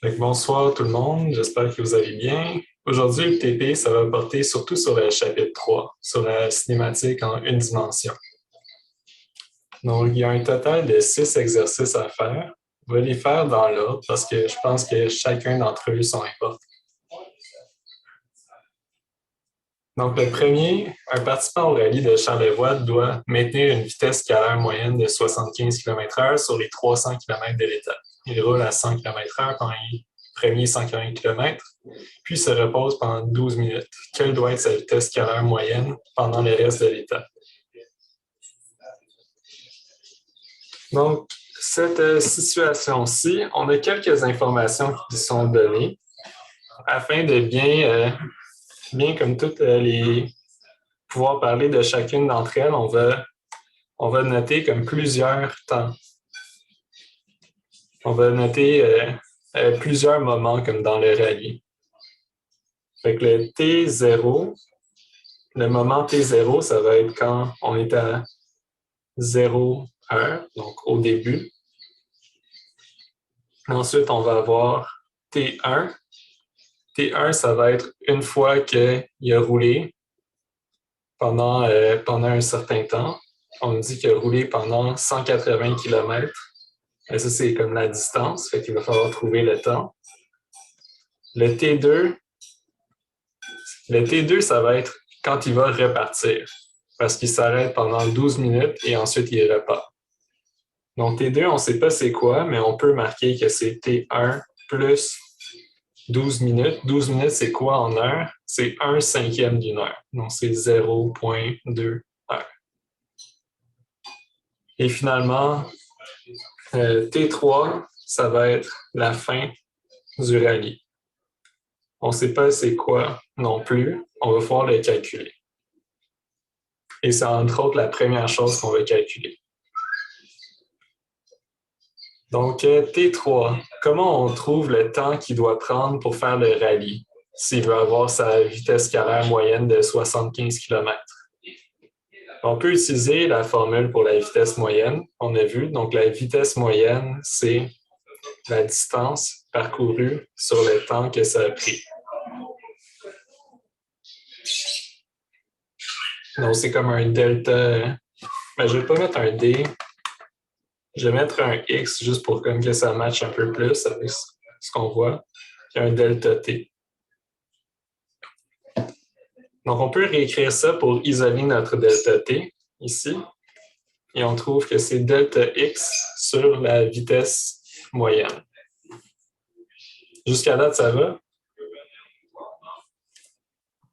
Bonsoir tout le monde, j'espère que vous allez bien. Aujourd'hui, le TP, ça va porter surtout sur le chapitre 3, sur la cinématique en une dimension. Donc, il y a un total de 6 exercices à faire. On va les faire dans l'ordre parce que je pense que chacun d'entre eux sont importants. Donc, le premier, un participant au rallye de Charlevoix doit maintenir une vitesse scalaire moyenne de 75 km/h sur les 300 km de l'étape. Il roule à 100 km/h pendant les premiers 140 km, puis se repose pendant 12 minutes. Quelle doit être sa vitesse scalaire moyenne pendant le reste de l'étape? Donc, cette situation-ci, on a quelques informations qui sont données afin de bien comme toutes les pouvoir parler de chacune d'entre elles, on va noter comme plusieurs temps. On va noter plusieurs moments comme dans le rallye. Fait que le T0, le moment T0, ça va être quand on est à 0 heure, donc au début. Ensuite, on va avoir T1. T1, ça va être une fois qu'il a roulé pendant un certain temps. On dit qu'il a roulé pendant 180 km. Et ça, c'est comme la distance, fait qu'il va falloir trouver le temps. Le T2, ça va être quand il va repartir, parce qu'il s'arrête pendant 12 minutes et ensuite il repart. Donc T2, on ne sait pas c'est quoi, mais on peut marquer que c'est T1 plus 12 minutes. 12 minutes, c'est quoi en heure? C'est 1/5 d'une heure. Donc c'est 0,2 heures. Et finalement, T3, ça va être la fin du rallye. On ne sait pas c'est quoi non plus. On va pouvoir le calculer. Et c'est entre autres la première chose qu'on va calculer. Donc, T3, comment on trouve le temps qu'il doit prendre pour faire le rallye s'il veut avoir sa vitesse scalaire moyenne de 75 km? On peut utiliser la formule pour la vitesse moyenne, on a vu. Donc, la vitesse moyenne, c'est la distance parcourue sur le temps que ça a pris. Donc, c'est comme un delta. Mais je ne vais pas mettre un D. Je vais mettre un X juste pour comme que ça matche un peu plus avec ce qu'on voit. Puis un delta T. Donc, on peut réécrire ça pour isoler notre delta T ici. Et on trouve que c'est delta X sur la vitesse moyenne. Jusqu'à date, ça va?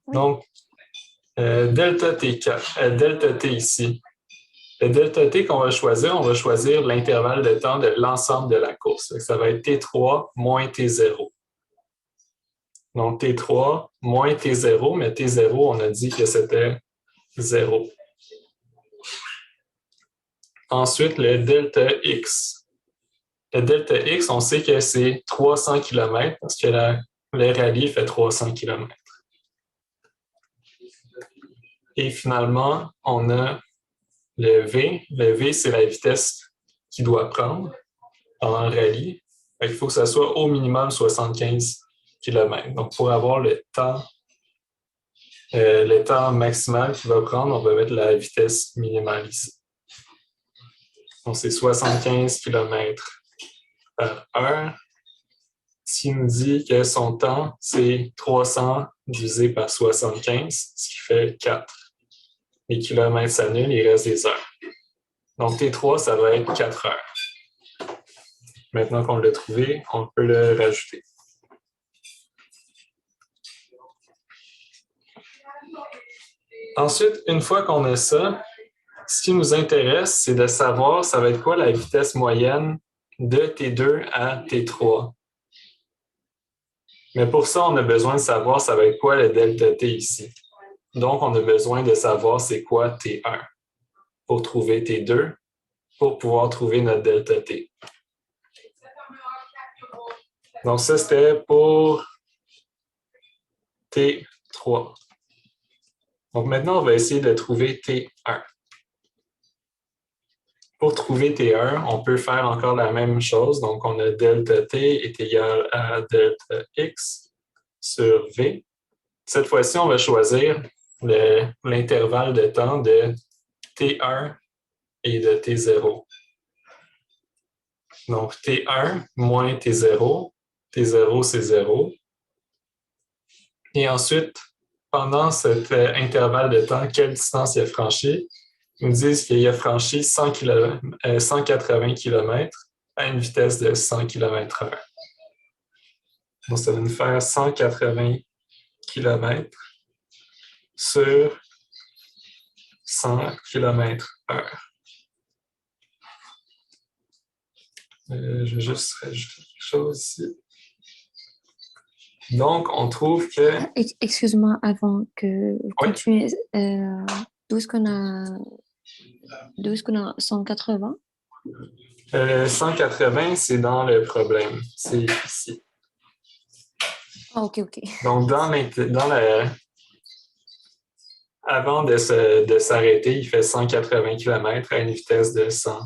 Oui. Donc, delta T ici. Le delta T qu'on va choisir, on va choisir l'intervalle de temps de l'ensemble de la course. Ça va être T3 moins T0. Donc, T3 moins T0, mais T0, on a dit que c'était 0. Ensuite, le delta X. Le delta X, on sait que c'est 300 km parce que le rallye fait 300 km. Et finalement, on a le V. Le V, c'est la vitesse qu'il doit prendre en rallye. Il faut que ça soit au minimum 75 km. Donc, pour avoir le temps maximal qu'il va prendre, on va mettre la vitesse minimale ici. Donc, c'est 75 km par heure. Ce qui nous dit que son temps, c'est 300 divisé par 75, ce qui fait 4. Les kilomètres s'annulent, il reste des heures. Donc, T3, ça va être 4 heures. Maintenant qu'on l'a trouvé, on peut le rajouter. Ensuite, une fois qu'on a ça, ce qui nous intéresse, c'est de savoir ça va être quoi la vitesse moyenne de T2 à T3. Mais pour ça, on a besoin de savoir ça va être quoi le delta T ici. Donc, on a besoin de savoir c'est quoi T1 pour trouver T2, pour pouvoir trouver notre delta T. Donc, ça, c'était pour T3. Donc, maintenant, on va essayer de trouver T1. Pour trouver T1, on peut faire encore la même chose. Donc, on a delta T est égal à delta X sur V. Cette fois-ci, on va choisir l'intervalle de temps de T1 et de T0. Donc, T1 moins T0. T0, c'est 0. Et ensuite, pendant cet intervalle de temps, quelle distance il a franchi? Ils nous disent qu'il a franchi 180 km à une vitesse de 100 km/h. Donc, ça va nous faire 180 km sur 100 km/h. Je vais juste rajouter quelque chose ici. Donc, on trouve que... Excuse-moi, avant que vous Oui. continuez, d'où est-ce qu'on a 180? 180, c'est dans le problème. C'est ici. Ah, ok. Donc, avant de s'arrêter, il fait 180 km à une vitesse de 100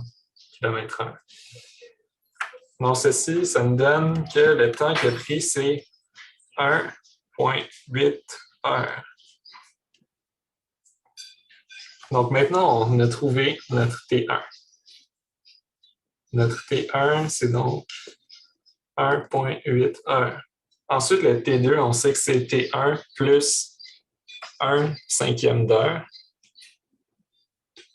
km/h. Donc, ceci, ça nous donne que le temps qu'il a pris, c'est 1,8 heures. Donc, maintenant, on a trouvé notre T1. Notre T1, c'est donc 1,8 heures. Ensuite, le T2, on sait que c'est T1 plus 1/5 d'heure.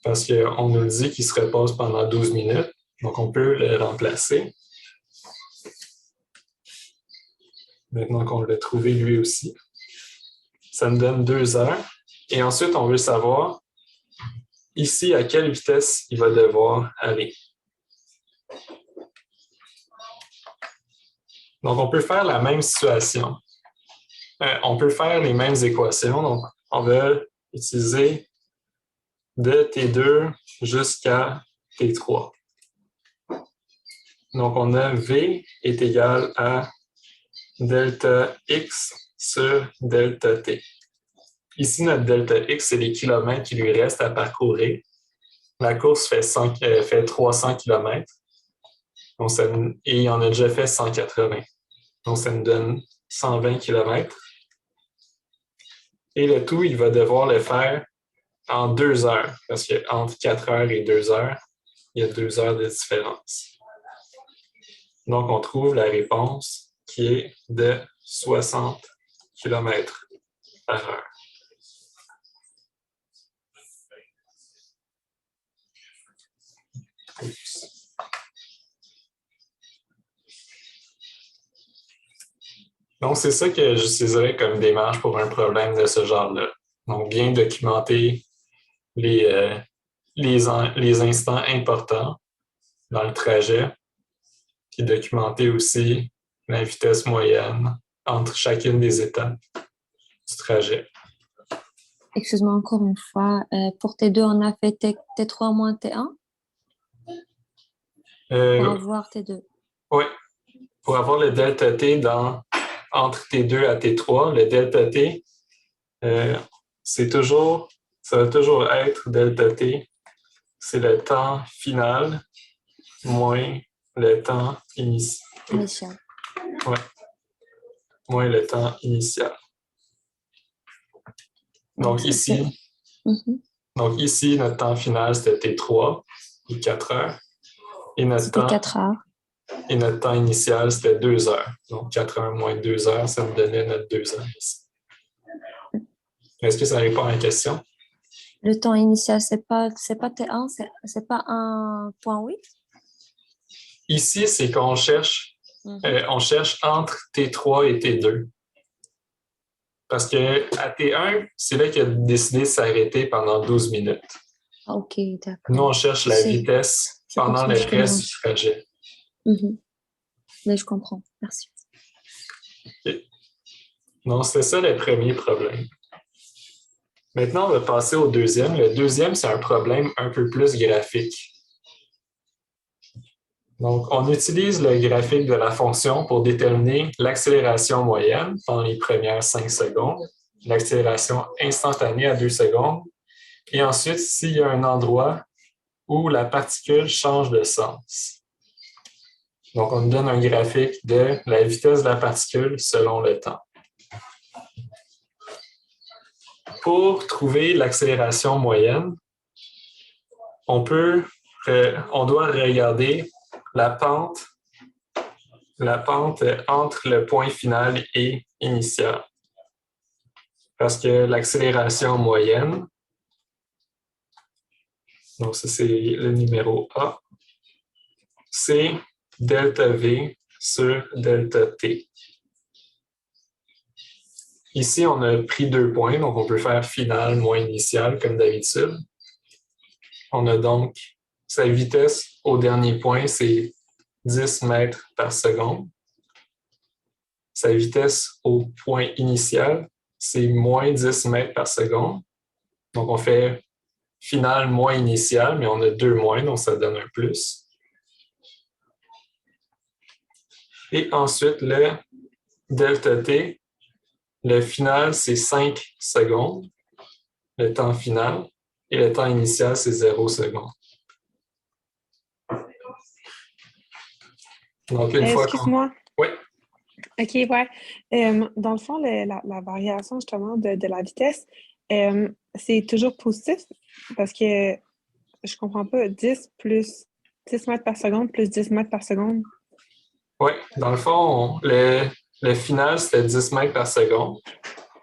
Parce qu'on nous dit qu'il se repose pendant 12 minutes. Donc, on peut le remplacer. Maintenant qu'on l'a trouvé lui aussi. Ça nous donne 2 heures. Et ensuite, on veut savoir ici à quelle vitesse il va devoir aller. Donc, on peut faire la même situation. On peut faire les mêmes équations. Donc, on va utiliser de T2 jusqu'à T3. Donc, on a V est égal à delta X sur delta T. Ici, notre delta X, c'est les kilomètres qui lui restent à parcourir. La course fait 300 km. Donc, et il en a déjà fait 180. Donc, ça nous donne 120 km. Et le tout, il va devoir le faire en 2 heures, parce qu'entre 4 heures et 2 heures, il y a 2 heures de différence. Donc, on trouve la réponse qui est de 60 km/h. Donc, c'est ça que j'utiliserais comme démarche pour un problème de ce genre-là. Donc, bien documenter les instants importants dans le trajet, puis documenter aussi la vitesse moyenne entre chacune des étapes du trajet. Excuse-moi encore une fois. Pour T2, on a fait T3 moins T1 pour avoir T2. Oui. Pour avoir le delta T entre T2 à T3, le delta T, ça va toujours être delta T. C'est le temps final moins le temps initial. Ouais. Moins le temps initial. Donc ici, notre temps final, c'était T3, et 4 heures. Et notre 4 heures. Et notre temps initial, c'était 2 heures. Donc 4 heures moins 2 heures, ça me donnait notre 2 heures ici. Est-ce que ça répond à la question? Le temps initial, c'est pas T1, c'est pas 1,8? Ici, c'est qu'on cherche, on cherche entre T3 et T2. Parce qu'à T1, c'est là qu'il a décidé de s'arrêter pendant 12 minutes. Ok, d'accord. Nous, on cherche la vitesse pendant le reste du trajet. Mais je comprends. Merci. Okay. Donc, c'est ça le premier problème. Maintenant, on va passer au deuxième. Le deuxième, c'est un problème un peu plus graphique. Donc, on utilise le graphique de la fonction pour déterminer l'accélération moyenne pendant les premières 5 secondes, l'accélération instantanée à 2 secondes, et ensuite, s'il y a un endroit où la particule change de sens. Donc, on nous donne un graphique de la vitesse de la particule selon le temps. Pour trouver l'accélération moyenne, on doit regarder la pente entre le point final et initial. Parce que l'accélération moyenne, donc ça c'est le numéro A, c'est delta V sur delta T. Ici, on a pris 2 points, donc on peut faire final moins initial comme d'habitude. On a donc sa vitesse au dernier point, c'est 10 mètres par seconde. Sa vitesse au point initial, c'est moins 10 mètres par seconde. Donc, on fait final moins initial, mais on a 2 moins, donc ça donne un plus. Et ensuite, le delta T, le final, c'est 5 secondes, le temps final, et le temps initial, c'est 0 secondes. Donc, une fois qu'on... Excuse-moi. Oui. OK, ouais. Dans le fond, la variation justement de la vitesse, c'est toujours positif parce que je comprends pas. 10 mètres par seconde plus 10 mètres par seconde. Oui, dans le fond, le final, c'était 10 mètres par seconde.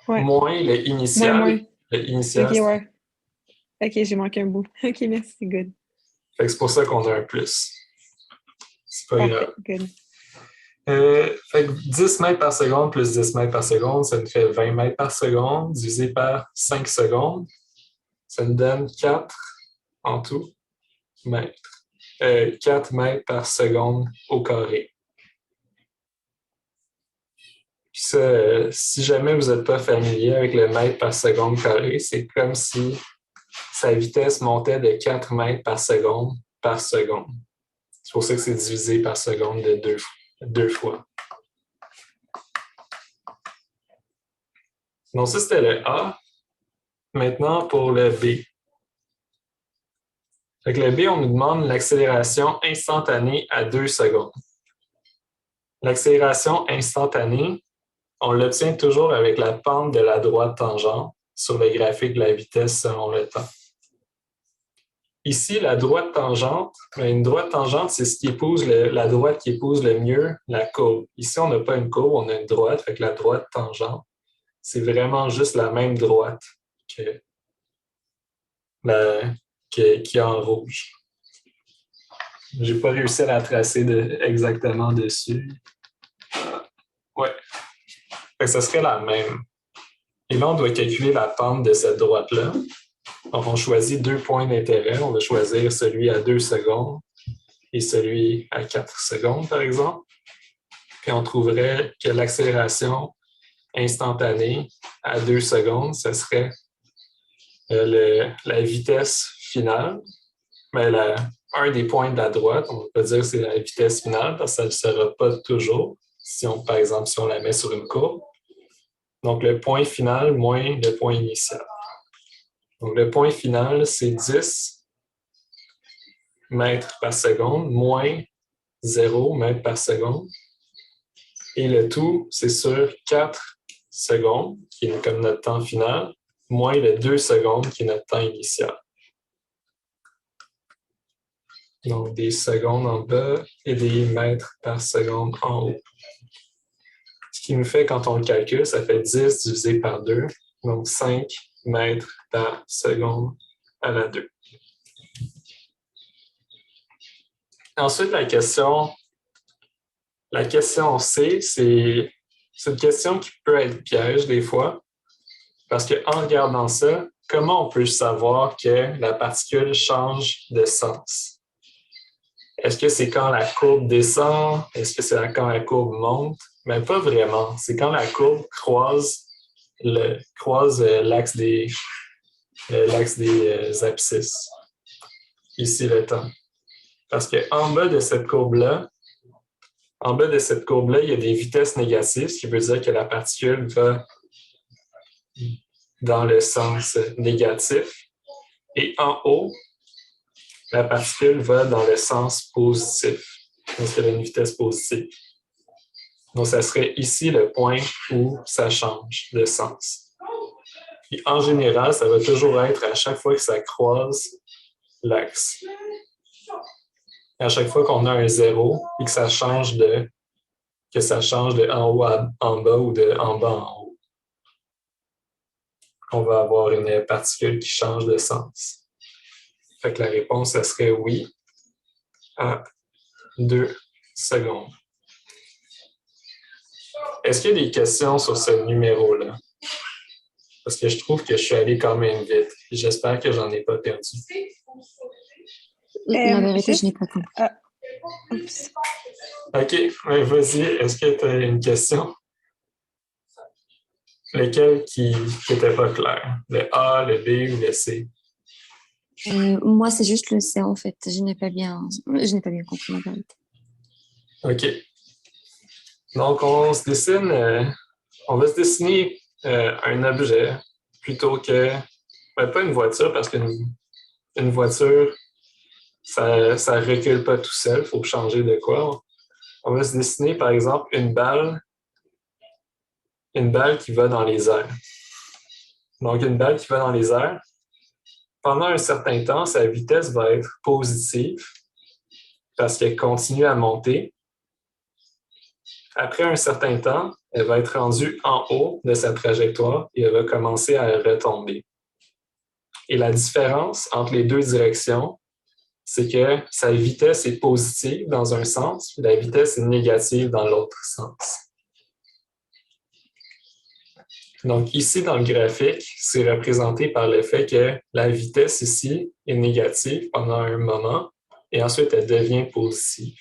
Ouais. Moins le initial. Moins. Le initial, OK, ouais. OK, j'ai manqué un bout. OK, merci, good. C'est pour ça qu'on a un plus. C'est pas grave. Good. Fait que 10 mètres par seconde plus 10 mètres par seconde, ça nous fait 20 mètres par seconde divisé par 5 secondes. Ça nous donne 4 en tout mètres. 4 mètres par seconde au carré. Puis ça, si jamais vous n'êtes pas familier avec le mètre par seconde carré, c'est comme si sa vitesse montait de 4 mètres par seconde par seconde. C'est pour ça que c'est divisé par seconde de 2 fois. Donc ça, c'était le A. Maintenant, pour le B. Avec le B, on nous demande l'accélération instantanée à 2 secondes. L'accélération instantanée, on l'obtient toujours avec la pente de la droite tangente sur le graphique de la vitesse selon le temps. Ici, la droite tangente, une droite tangente, c'est ce qui épouse la droite qui épouse le mieux la courbe. Ici, on n'a pas une courbe, on a une droite, avec la droite tangente. C'est vraiment juste la même droite qui est en rouge. Je n'ai pas réussi à la tracer exactement dessus. Ouais. Ça serait la même. Et là, on doit calculer la pente de cette droite-là. Donc, on choisit 2 points d'intérêt. On va choisir celui à 2 secondes et celui à 4 secondes, par exemple. Puis on trouverait que l'accélération instantanée à 2 secondes, ce serait la vitesse finale. Mais un des points de la droite, on peut dire que c'est la vitesse finale parce que ça ne le sera pas toujours, par exemple, si on la met sur une courbe. Donc, le point final moins le point initial. Donc, le point final, c'est 10 mètres par seconde moins 0 mètres par seconde. Et le tout, c'est sur 4 secondes, qui est comme notre temps final, moins le 2 secondes, qui est notre temps initial. Donc, des secondes en bas et des mètres par seconde en haut. Ce qui nous fait, quand on le calcule, ça fait 10 divisé par 2, donc 5 mètres par seconde à la 2. Ensuite, la question C, c'est une question qui peut être piège des fois, parce qu'en regardant ça, comment on peut savoir que la particule change de sens? Est-ce que c'est quand la courbe descend? Est-ce que c'est quand la courbe monte? Mais pas vraiment. C'est quand la courbe croise l'axe des abscisses. Ici, le temps. Parce qu'en bas de cette courbe-là, il y a des vitesses négatives, ce qui veut dire que la particule va dans le sens négatif. Et en haut, la particule va dans le sens positif, parce qu'elle a une vitesse positive. Donc, ça serait ici le point où ça change de sens. Et en général, ça va toujours être à chaque fois que ça croise l'axe. À chaque fois qu'on a un zéro et que ça change de en haut en bas ou de en bas en haut, on va avoir une particule qui change de sens. Fait que la réponse, ça serait oui à 2 secondes. Est-ce qu'il y a des questions sur ce numéro-là? Parce que je trouve que je suis allé quand même vite. J'espère que j'en ai pas perdu. La vérité, je n'ai pas compris. OK, ouais, vas-y. Est-ce que tu as une question? Lequel qui n'était pas clair? Le A, le B ou le C? Moi, c'est juste le C, en fait. Je n'ai pas bien compris la vérité. OK. Donc, on va se dessiner un objet plutôt que, pas une voiture, parce qu'une voiture, ça ne recule pas tout seul, il faut changer de quoi. On va se dessiner, par exemple, une balle qui va dans les airs. Donc, une balle qui va dans les airs, pendant un certain temps, sa vitesse va être positive parce qu'elle continue à monter. Après un certain temps, elle va être rendue en haut de sa trajectoire et elle va commencer à retomber. Et la différence entre les deux directions, c'est que sa vitesse est positive dans un sens, puis la vitesse est négative dans l'autre sens. Donc ici, dans le graphique, c'est représenté par le fait que la vitesse ici est négative pendant un moment et ensuite elle devient positive.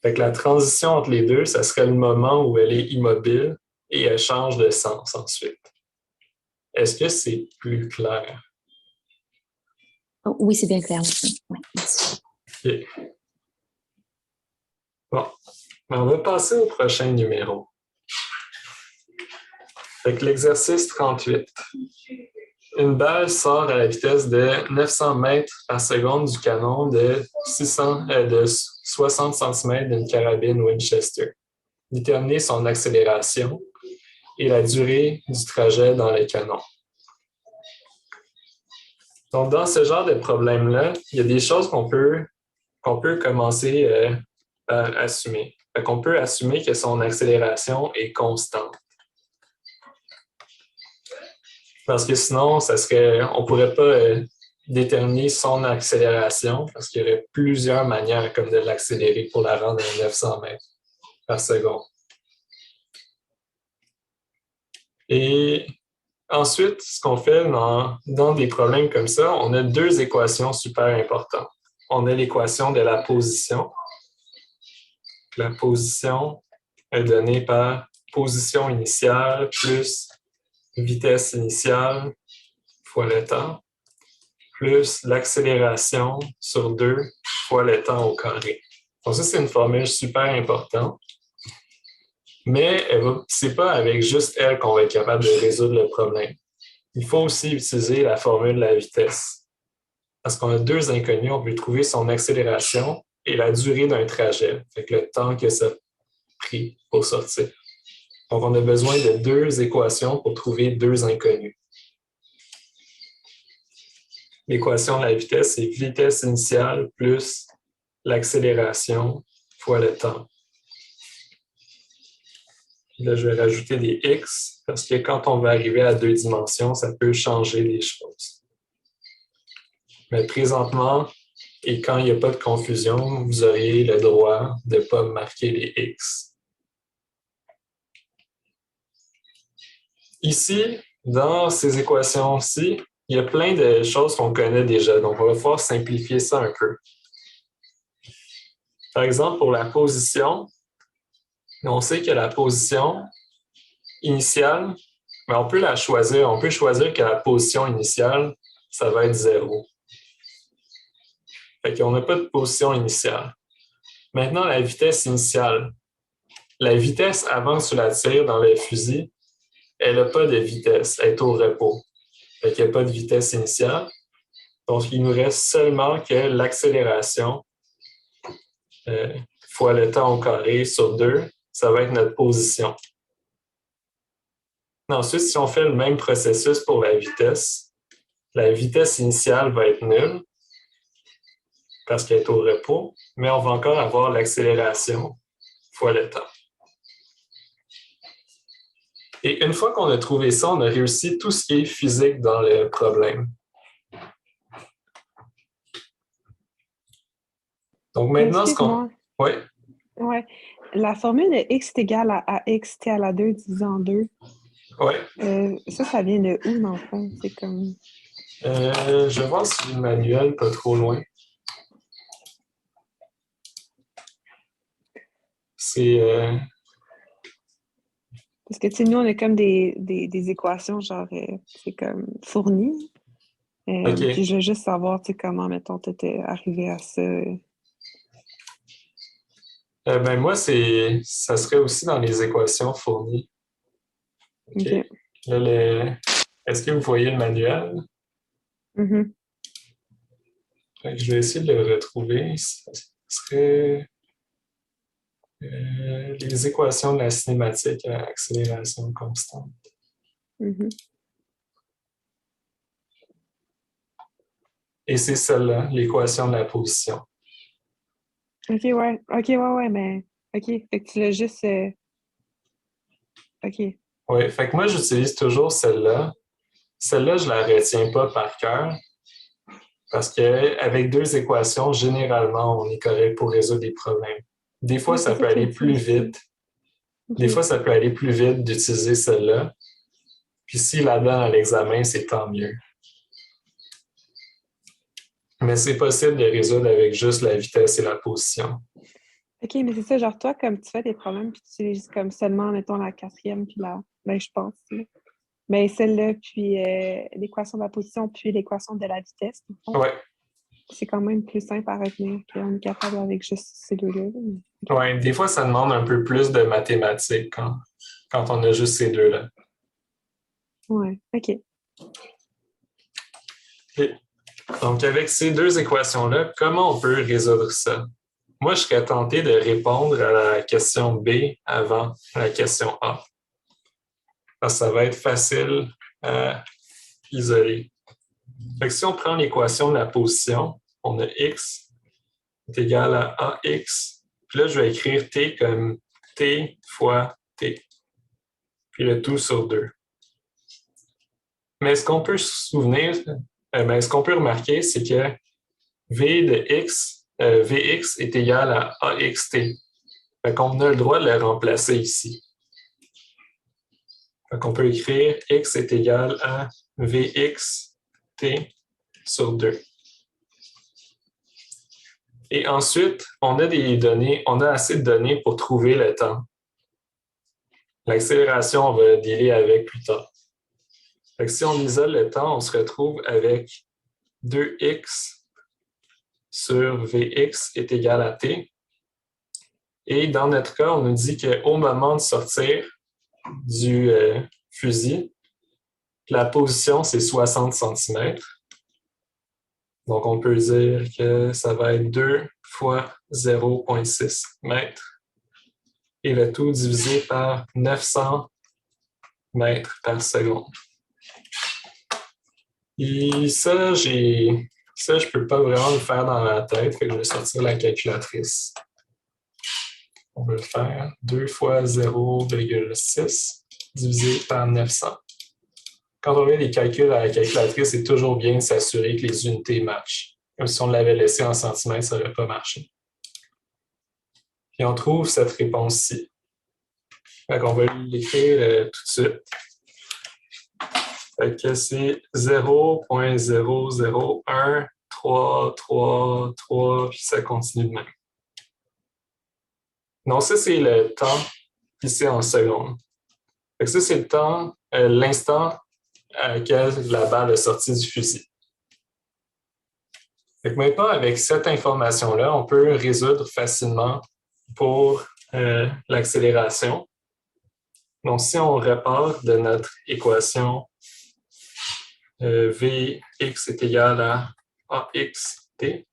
Fait que la transition entre les deux, ça serait le moment où elle est immobile et elle change de sens ensuite. Est-ce que c'est plus clair? Oh, oui, c'est bien clair. Oui, merci. Okay. Bon, on va passer au prochain numéro. Fait que l'exercice 38. Une balle sort à la vitesse de 900 mètres par seconde du canon de 60 cm d'une carabine Winchester. Déterminez son accélération et la durée du trajet dans le canon. Donc, dans ce genre de problème-là, il y a des choses qu'on peut commencer à assumer. Fait qu'on peut assumer que son accélération est constante. Parce que sinon, on ne pourrait pas déterminer son accélération parce qu'il y aurait plusieurs manières comme de l'accélérer pour la rendre à 900 mètres par seconde. Et ensuite, ce qu'on fait dans des problèmes comme ça, on a deux équations super importantes. On a l'équation de la position. La position est donnée par position initiale plus vitesse initiale fois le temps, plus l'accélération sur 2 fois le temps au carré. Donc ça, c'est une formule super importante, mais ce n'est pas avec juste elle qu'on va être capable de résoudre le problème. Il faut aussi utiliser la formule de la vitesse. Parce qu'on a deux inconnus, on peut trouver son accélération et la durée d'un trajet, fait que le temps que ça a pris pour sortir. Donc, on a besoin de deux équations pour trouver deux inconnus. L'équation de la vitesse, c'est vitesse initiale plus l'accélération fois le temps. Là, je vais rajouter des x parce que quand on va arriver à 2 dimensions, ça peut changer les choses. Mais présentement, et quand il n'y a pas de confusion, vous auriez le droit de ne pas marquer les x. Ici, dans ces équations-ci, il y a plein de choses qu'on connaît déjà, donc on va pouvoir simplifier ça un peu. Par exemple, pour la position, on sait que la position initiale, mais on peut la choisir. On peut choisir que la position initiale, ça va être 0. Fait qu'on n'a pas de position initiale. Maintenant, la vitesse initiale. La vitesse avant que tu la tires dans le fusil, elle n'a pas de vitesse, elle est au repos. Fait qu'il n'y a pas de vitesse initiale. Donc, il nous reste seulement que l'accélération fois le temps au carré sur 2, ça va être notre position. Ensuite, si on fait le même processus pour la vitesse initiale va être nulle parce qu'elle est au repos, mais on va encore avoir l'accélération fois le temps. Et une fois qu'on a trouvé ça, on a réussi tout ce qui est physique dans le problème. Donc maintenant, ce qu'on... Oui? Oui. La formule de x est égale à x t à la 2 divisé en 2. Oui. Ça vient de où, dans le fond? C'est comme... je vais voir si le manuel pas trop loin. C'est... Parce que, tu sais, nous, on a comme des équations, genre, c'est comme fourni. OK. Puis je veux juste savoir, tu sais, comment, mettons, tu étais arrivé à ça. Ben moi, ça serait aussi dans les équations fournies. OK. Là, est-ce que vous voyez le manuel? Mm-hmm. Je vais essayer de le retrouver. Ce serait les équations de la cinématique à accélération constante. Mm-hmm. Et c'est celle-là, l'équation de la position. OK, ouais, mais... OK, fait que tu l'as juste... OK. Oui, fait que moi, j'utilise toujours celle-là. Celle-là, je ne la retiens pas par cœur parce qu'avec 2 équations, généralement, on est correct pour résoudre des problèmes. Des fois, ça peut aller plus vite. Des fois, ça peut aller plus vite d'utiliser celle-là. Puis s'il la donne à l'examen, c'est tant mieux. Mais c'est possible de résoudre avec juste la vitesse et la position. OK, mais c'est ça, genre toi, comme tu fais des problèmes, puis tu utilises comme seulement, mettons, la 4e, puis ben, je pense, là. Ben, celle-là, puis l'équation de la position, puis l'équation de la vitesse, Oui. C'est quand même plus simple à retenir qu'on est capable avec juste ces deux-là. Oui, des fois, ça demande un peu plus de mathématiques quand on a juste ces deux-là. Oui, OK. Et donc, avec ces 2 équations-là, comment on peut résoudre ça? Moi, je serais tenté de répondre à la question B avant la question A. Parce que ça va être facile à isoler. Fait que si on prend l'équation de la position, on a x est égal à ax. Puis là, je vais écrire t comme t fois t. Puis le tout sur 2. Mais ce qu'on peut se souvenir, ce qu'on peut remarquer, c'est que v de x, vx est égal à axt. Fait qu'on a le droit de le remplacer ici. Fait qu'on peut écrire x est égal à vx t sur 2. Et ensuite, on a assez de données pour trouver le temps. L'accélération, on va dealer avec plus tard. Fait que si on isole le temps, on se retrouve avec 2x sur Vx est égal à t. Et dans notre cas, on nous dit qu'au moment de sortir du fusil, la position, c'est 60 cm. Donc, on peut dire que ça va être 2 fois 0,6 mètres. Et le tout divisé par 900 mètres par seconde. Et ça, je ne peux pas vraiment le faire dans la tête, fait que je vais sortir la calculatrice. On va le faire 2 fois 0,6 divisé par 900. Quand on met les calculs à la calculatrice, c'est toujours bien de s'assurer que les unités matchent. Comme si on l'avait laissé en centimètres, ça n'aurait pas marché. Puis on trouve cette réponse-ci. Fait qu'on va l'écrire tout de suite. Fait que c'est 0,0013333, puis ça continue de même. Donc ça, c'est le temps, puis c'est en secondes. Fait que ça, c'est le temps, l'instant à laquelle la balle est sortie du fusil. Fait que maintenant, avec cette information-là, on peut résoudre facilement pour l'accélération. Donc, si on repart de notre équation Vx est égal à AXT,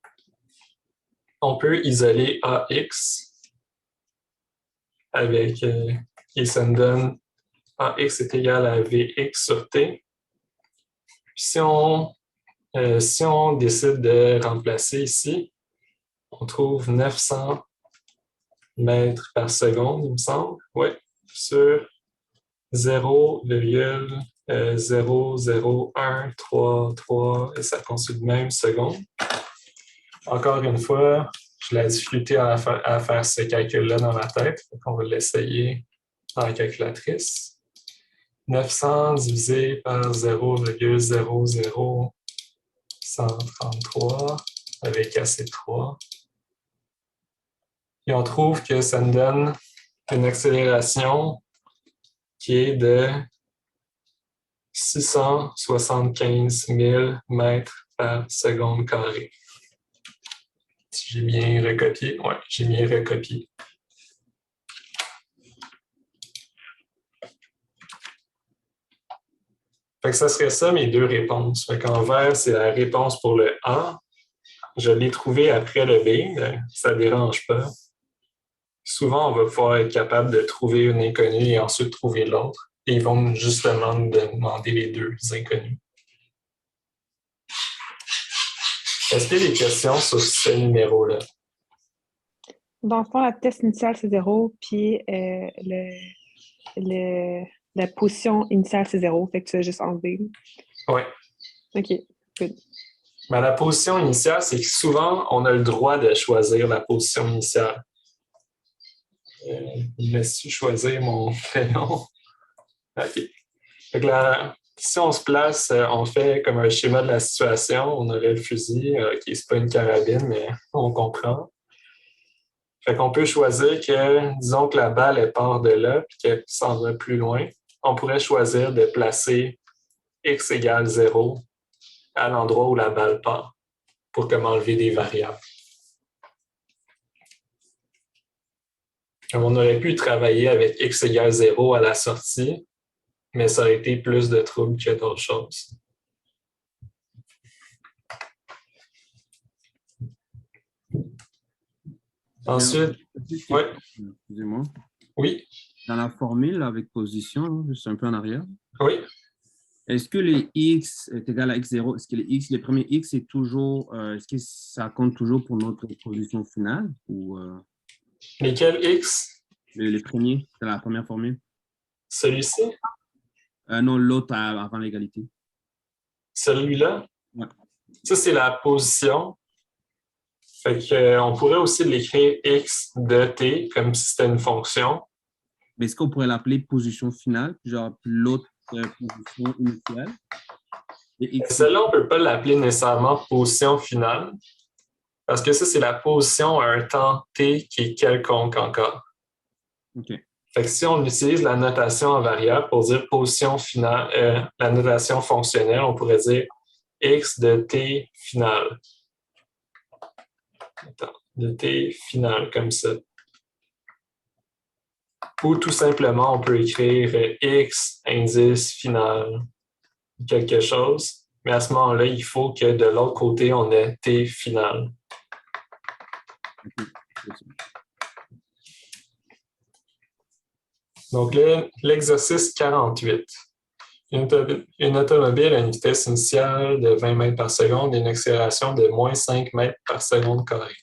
on peut isoler AX avec, et ça nous donne AX est égal à Vx sur T. Puis si on décide de remplacer ici, on trouve 900 mètres par seconde, il me semble. Oui, sur 0,00133 et ça continue de même seconde. Encore une fois, j'ai la difficulté à faire ce calcul-là dans ma tête. On va l'essayer dans la calculatrice. 900 divisé par 0,00133 avec AC3. Et on trouve que ça nous donne une accélération qui est de 675 000 mètres par seconde carrée. Si j'ai bien recopié, oui, j'ai bien recopié. Fait que ça serait ça mes deux réponses. Fait qu'en vert, c'est la réponse pour le A. Je l'ai trouvé après le B, mais ça ne dérange pas. Souvent, on va pouvoir être capable de trouver une inconnue et ensuite trouver l'autre. Et ils vont justement nous demander les deux inconnus. Est-ce qu'il y a des questions sur ce numéro-là? Dans le fond, la vitesse initiale, c'est 0, puis la position initiale, c'est 0. Fait que tu vas juste enlever. Oui. OK, good. Mais la position initiale, c'est que souvent, on a le droit de choisir la position initiale. Laisse-tu choisir mon prénom? OK. Fait que là, si on se place, on fait comme un schéma de la situation. On aurait le fusil. OK, c'est pas une carabine, mais on comprend. Fait qu'on peut choisir que, disons que la balle elle part de là puis qu'elle s'en va plus loin. On pourrait choisir de placer x égale 0 à l'endroit où la balle part pour comme enlever des variables. On aurait pu travailler avec x égale 0 à la sortie, mais ça aurait été plus de trouble que d'autres choses. Ensuite, oui. Excusez-moi. Oui. Dans la formule avec position, juste un peu en arrière. Oui. Est-ce que les x est égal à x0? Est-ce que les premiers x est toujours, est-ce que ça compte toujours pour notre position finale? Ou, lesquels x? Les premiers, c'est la première formule. Celui-ci? Non, l'autre avant l'égalité. Celui-là? Ouais. Ça, c'est la position. Fait qu'on pourrait aussi l'écrire x de t comme si c'était une fonction. Mais est-ce qu'on pourrait l'appeler position finale, genre l'autre position initiale? Celle-là, on ne peut pas l'appeler nécessairement position finale parce que ça, c'est la position à un temps t qui est quelconque encore. OK. Fait que si on utilise la notation en variable pour dire position finale, la notation fonctionnelle, on pourrait dire x de t finale. De t finale, comme ça. Ou tout simplement, on peut écrire x indice final, quelque chose. Mais à ce moment-là, il faut que de l'autre côté, on ait t final. Donc là, l'exercice 48. Une automobile a une vitesse initiale de 20 mètres par seconde et une accélération de moins 5 mètres par seconde carrée.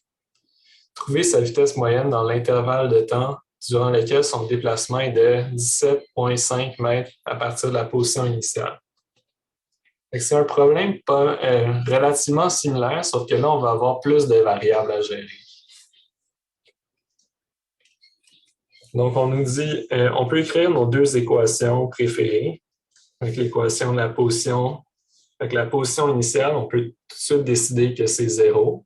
Trouvez sa vitesse moyenne dans l'intervalle de temps durant lequel son déplacement est de 17,5 mètres à partir de la position initiale. C'est un problème relativement similaire, sauf que là, on va avoir plus de variables à gérer. Donc, on nous dit, on peut écrire nos deux équations préférées. Avec l'équation de la position, avec la position initiale, on peut tout de suite décider que c'est 0.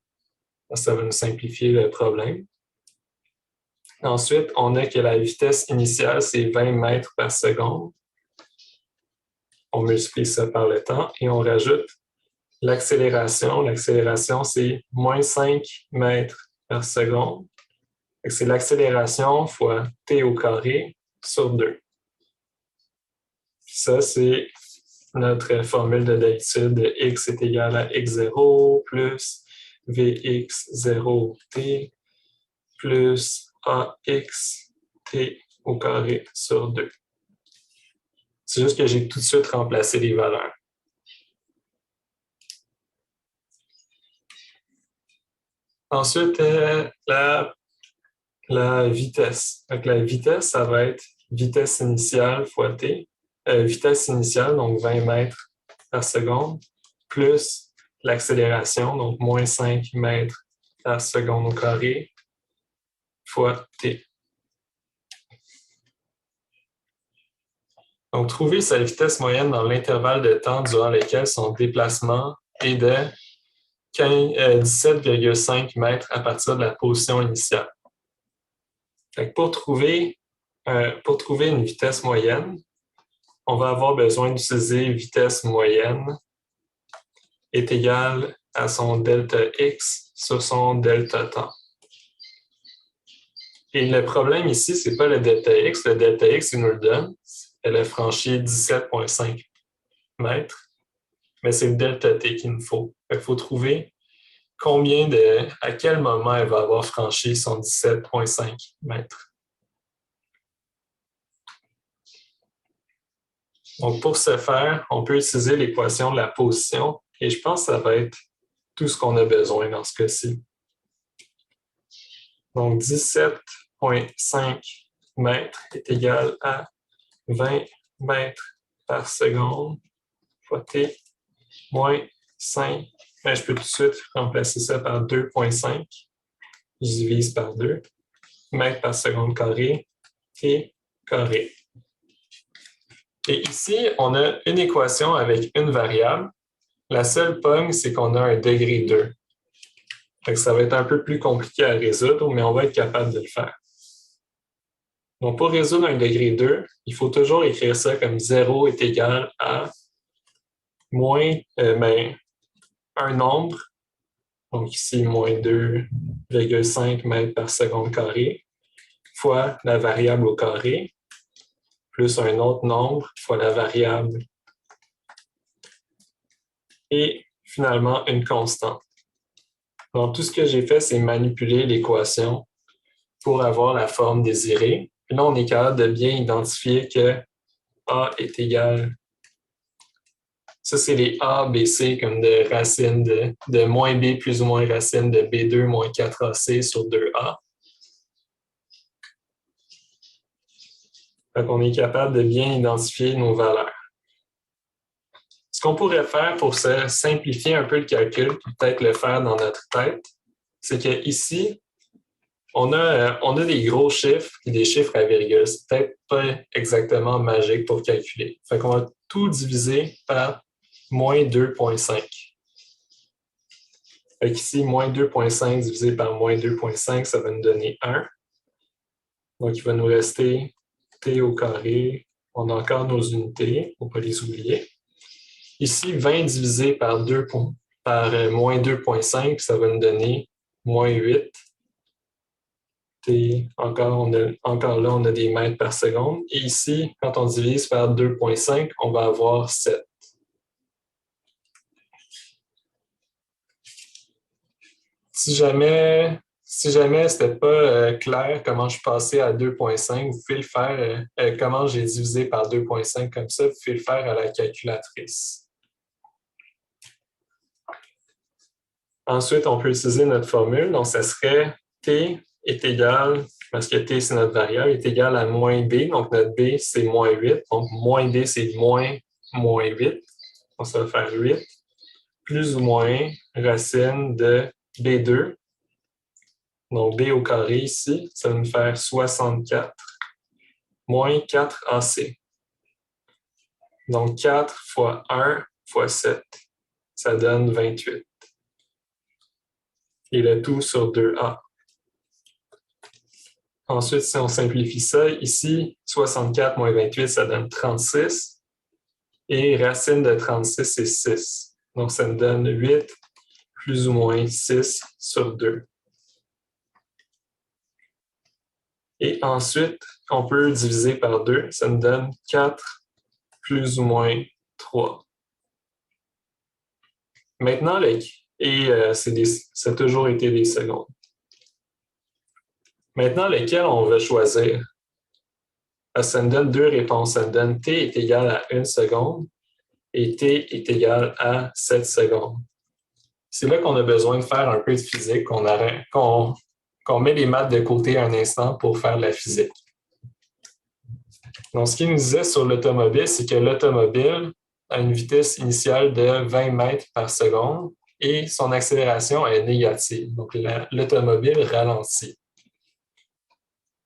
Ça va nous simplifier le problème. Ensuite, on a que la vitesse initiale, c'est 20 mètres par seconde. On multiplie ça par le temps et on rajoute l'accélération. L'accélération, c'est moins 5 mètres par seconde. C'est l'accélération fois t au carré sur 2. Ça, c'est notre formule de d'habitude de x est égal à x0 plus vx0t plus ax t au carré sur 2. C'est juste que j'ai tout de suite remplacé les valeurs. Ensuite, la vitesse. Donc, la vitesse, ça va être vitesse initiale fois t. Vitesse initiale, donc 20 mètres par seconde, plus l'accélération, donc moins 5 mètres par seconde au carré, fois t. Donc, trouver sa vitesse moyenne dans l'intervalle de temps durant lequel son déplacement est de 17,5 mètres à partir de la position initiale. Pour trouver une vitesse moyenne, on va avoir besoin d'utiliser vitesse moyenne est égale à son delta x sur son delta temps. Et le problème ici, ce n'est pas le delta x. Le delta x, il nous le donne. Elle a franchi 17,5 mètres, mais c'est le delta t qu'il nous faut. Il faut trouver à quel moment elle va avoir franchi son 17,5 mètres. Donc, pour ce faire, on peut utiliser l'équation de la position et je pense que ça va être tout ce qu'on a besoin dans ce cas-ci. Donc, 17,5 mètres est égal à 20 mètres par seconde fois t moins 5. Ben, je peux tout de suite remplacer ça par 2,5. Je divise par 2. Mètres par seconde carré, t carré. Et ici, on a une équation avec une variable. La seule pogne, c'est qu'on a un degré 2. Donc, ça va être un peu plus compliqué à résoudre, mais on va être capable de le faire. Donc, pour résoudre un degré 2, il faut toujours écrire ça comme 0 est égal à un nombre, donc ici, moins 2,5 mètres par seconde carré, fois la variable au carré, plus un autre nombre fois la variable, et finalement une constante. Donc, tout ce que j'ai fait, c'est manipuler l'équation pour avoir la forme désirée. Puis là, on est capable de bien identifier que A est égal. Ça, c'est les A, B, C comme de racine de moins B plus ou moins racine de B2 moins 4AC sur 2A. Donc, on est capable de bien identifier nos valeurs. Ce qu'on pourrait faire pour se simplifier un peu le calcul, peut-être le faire dans notre tête, c'est qu'ici, on a des gros chiffres et des chiffres à virgule. C'est peut-être pas exactement magique pour calculer. Fait qu'on va tout diviser par moins 2,5. Fait qu'ici, moins 2,5 divisé par moins 2,5, ça va nous donner 1. Donc, il va nous rester t au carré. On a encore nos unités, il ne faut pas les oublier. Ici, 20 divisé par moins 2,5, ça va nous donner moins 8. Encore là, on a des mètres par seconde. Et ici, quand on divise par 2,5, on va avoir 7. Si jamais ce n'était pas clair comment je passais à 2,5, vous pouvez le faire, comment j'ai divisé par 2,5 comme ça, vous pouvez le faire à la calculatrice. Ensuite, on peut utiliser notre formule. Donc, ça serait t est égal, parce que t, c'est notre variable, est égal à moins b. Donc, notre b, c'est moins 8. Donc, moins b, c'est moins 8. Donc, ça va faire 8. Plus ou moins racine de b2. Donc, b au carré ici, ça va nous faire 64. Moins 4ac. Donc, 4 fois 1 fois 7. Ça donne 28. Et le tout sur 2a. Ensuite, si on simplifie ça, ici, 64 moins 28, ça donne 36. Et racine de 36, c'est 6. Donc, ça nous donne 8 plus ou moins 6 sur 2. Et ensuite, on peut diviser par 2. Ça nous donne 4 plus ou moins 3. Maintenant, ça a toujours été des secondes. Maintenant, lequel on veut choisir? Ça me donne deux réponses. Ça me donne t est égal à 1 seconde et t est égal à 7 secondes. C'est là qu'on a besoin de faire un peu de physique, qu'on met les maths de côté un instant pour faire la physique. Donc, ce qu'il nous disait sur l'automobile, c'est que l'automobile a une vitesse initiale de 20 mètres par seconde et son accélération est négative. Donc, l'automobile ralentit.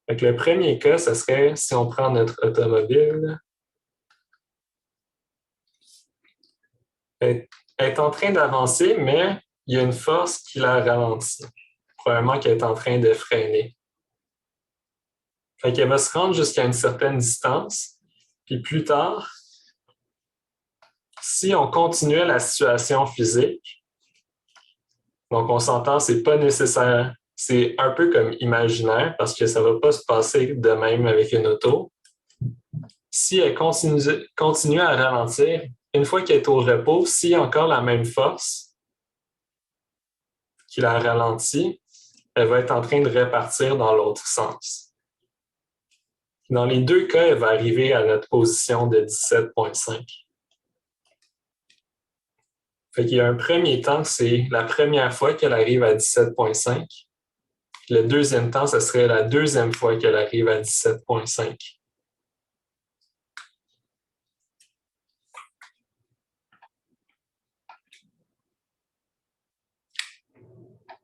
Donc, le premier cas, ce serait si on prend notre automobile, elle est en train d'avancer, mais il y a une force qui la ralentit. Probablement qu'elle est en train de freiner. Fait qu'elle va se rendre jusqu'à une certaine distance, puis plus tard, si on continuait la situation physique, donc on s'entend, c'est pas nécessaire, c'est un peu comme imaginaire parce que ça va pas se passer de même avec une auto. Si elle continue à ralentir, une fois qu'elle est au repos, s'il y a encore la même force qui la ralentit, elle va être en train de répartir dans l'autre sens. Dans les deux cas, elle va arriver à notre position de 17,5. Fait qu'il y a un premier temps, c'est la première fois qu'elle arrive à 17,5. Le deuxième temps, ce serait la deuxième fois qu'elle arrive à 17,5.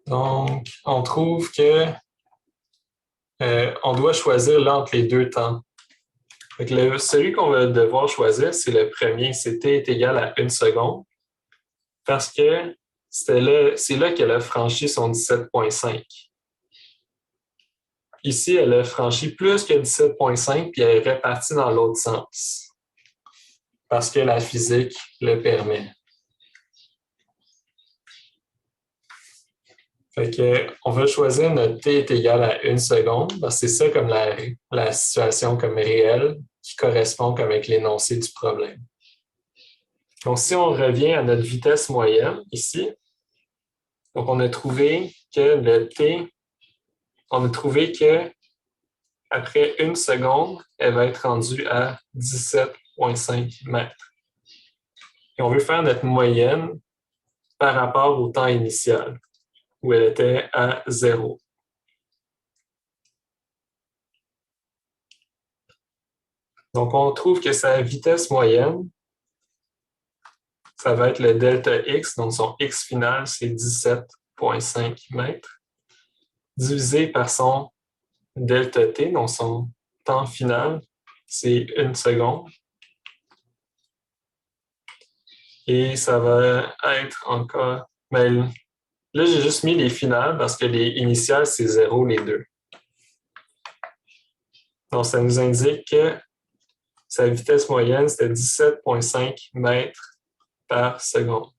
Donc, on trouve que on doit choisir là entre les deux temps. Celui qu'on va devoir choisir, c'est le premier, c'est t est égal à 1 seconde, parce que c'est là qu'elle a franchi son 17,5. Ici, elle a franchi plus que 17,5, puis elle est répartie dans l'autre sens, parce que la physique le permet. Fait que, on va choisir notre t est égal à 1 seconde, parce que c'est ça comme la situation comme réelle qui correspond comme avec l'énoncé du problème. Donc, si on revient à notre vitesse moyenne ici, donc on a trouvé que le t, on a trouvé que après 1 seconde, elle va être rendue à 17,5 mètres. Et on veut faire notre moyenne par rapport au temps initial, où elle était à 0. Donc, on trouve que sa vitesse moyenne, ça va être le delta x, donc son x final, c'est 17,5 mètres, divisé par son delta t, donc son temps final, c'est 1 seconde. Et ça va être encore... Ben, là, j'ai juste mis les finales parce que les initiales, c'est 0, les deux. Donc, ça nous indique que sa vitesse moyenne, c'était 17,5 mètres par seconde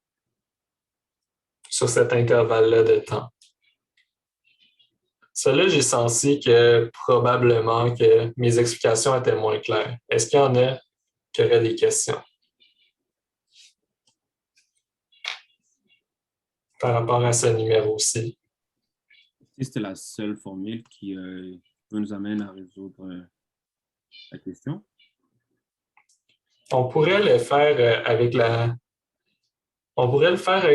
sur cet intervalle-là de temps. Cela, j'ai senti que probablement que mes explications étaient moins claires. Est-ce qu'il y en a qui auraient des questions par rapport à ce numéro-ci? C'était la seule formule qui nous amène à résoudre la question. On pourrait le faire avec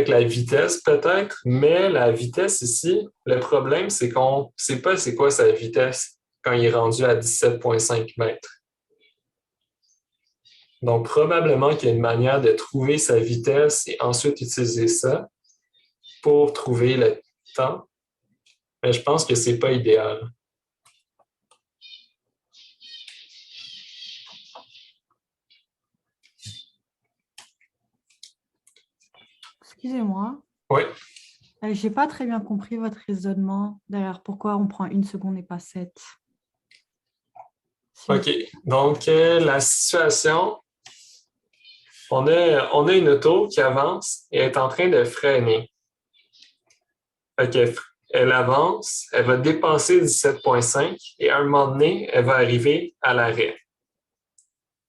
la vitesse peut-être, mais la vitesse ici, le problème, c'est qu'on ne sait pas c'est quoi sa vitesse quand il est rendu à 17,5 mètres. Donc, probablement qu'il y a une manière de trouver sa vitesse et ensuite utiliser ça pour trouver le temps, mais je pense que ce n'est pas idéal. Excusez-moi. Oui. Je n'ai pas très bien compris votre raisonnement derrière pourquoi on prend 1 seconde et pas 7. OK. Donc, la situation, on a une auto qui avance et est en train de freiner. Elle avance, elle va dépasser 17,5 et à un moment donné, elle va arriver à l'arrêt.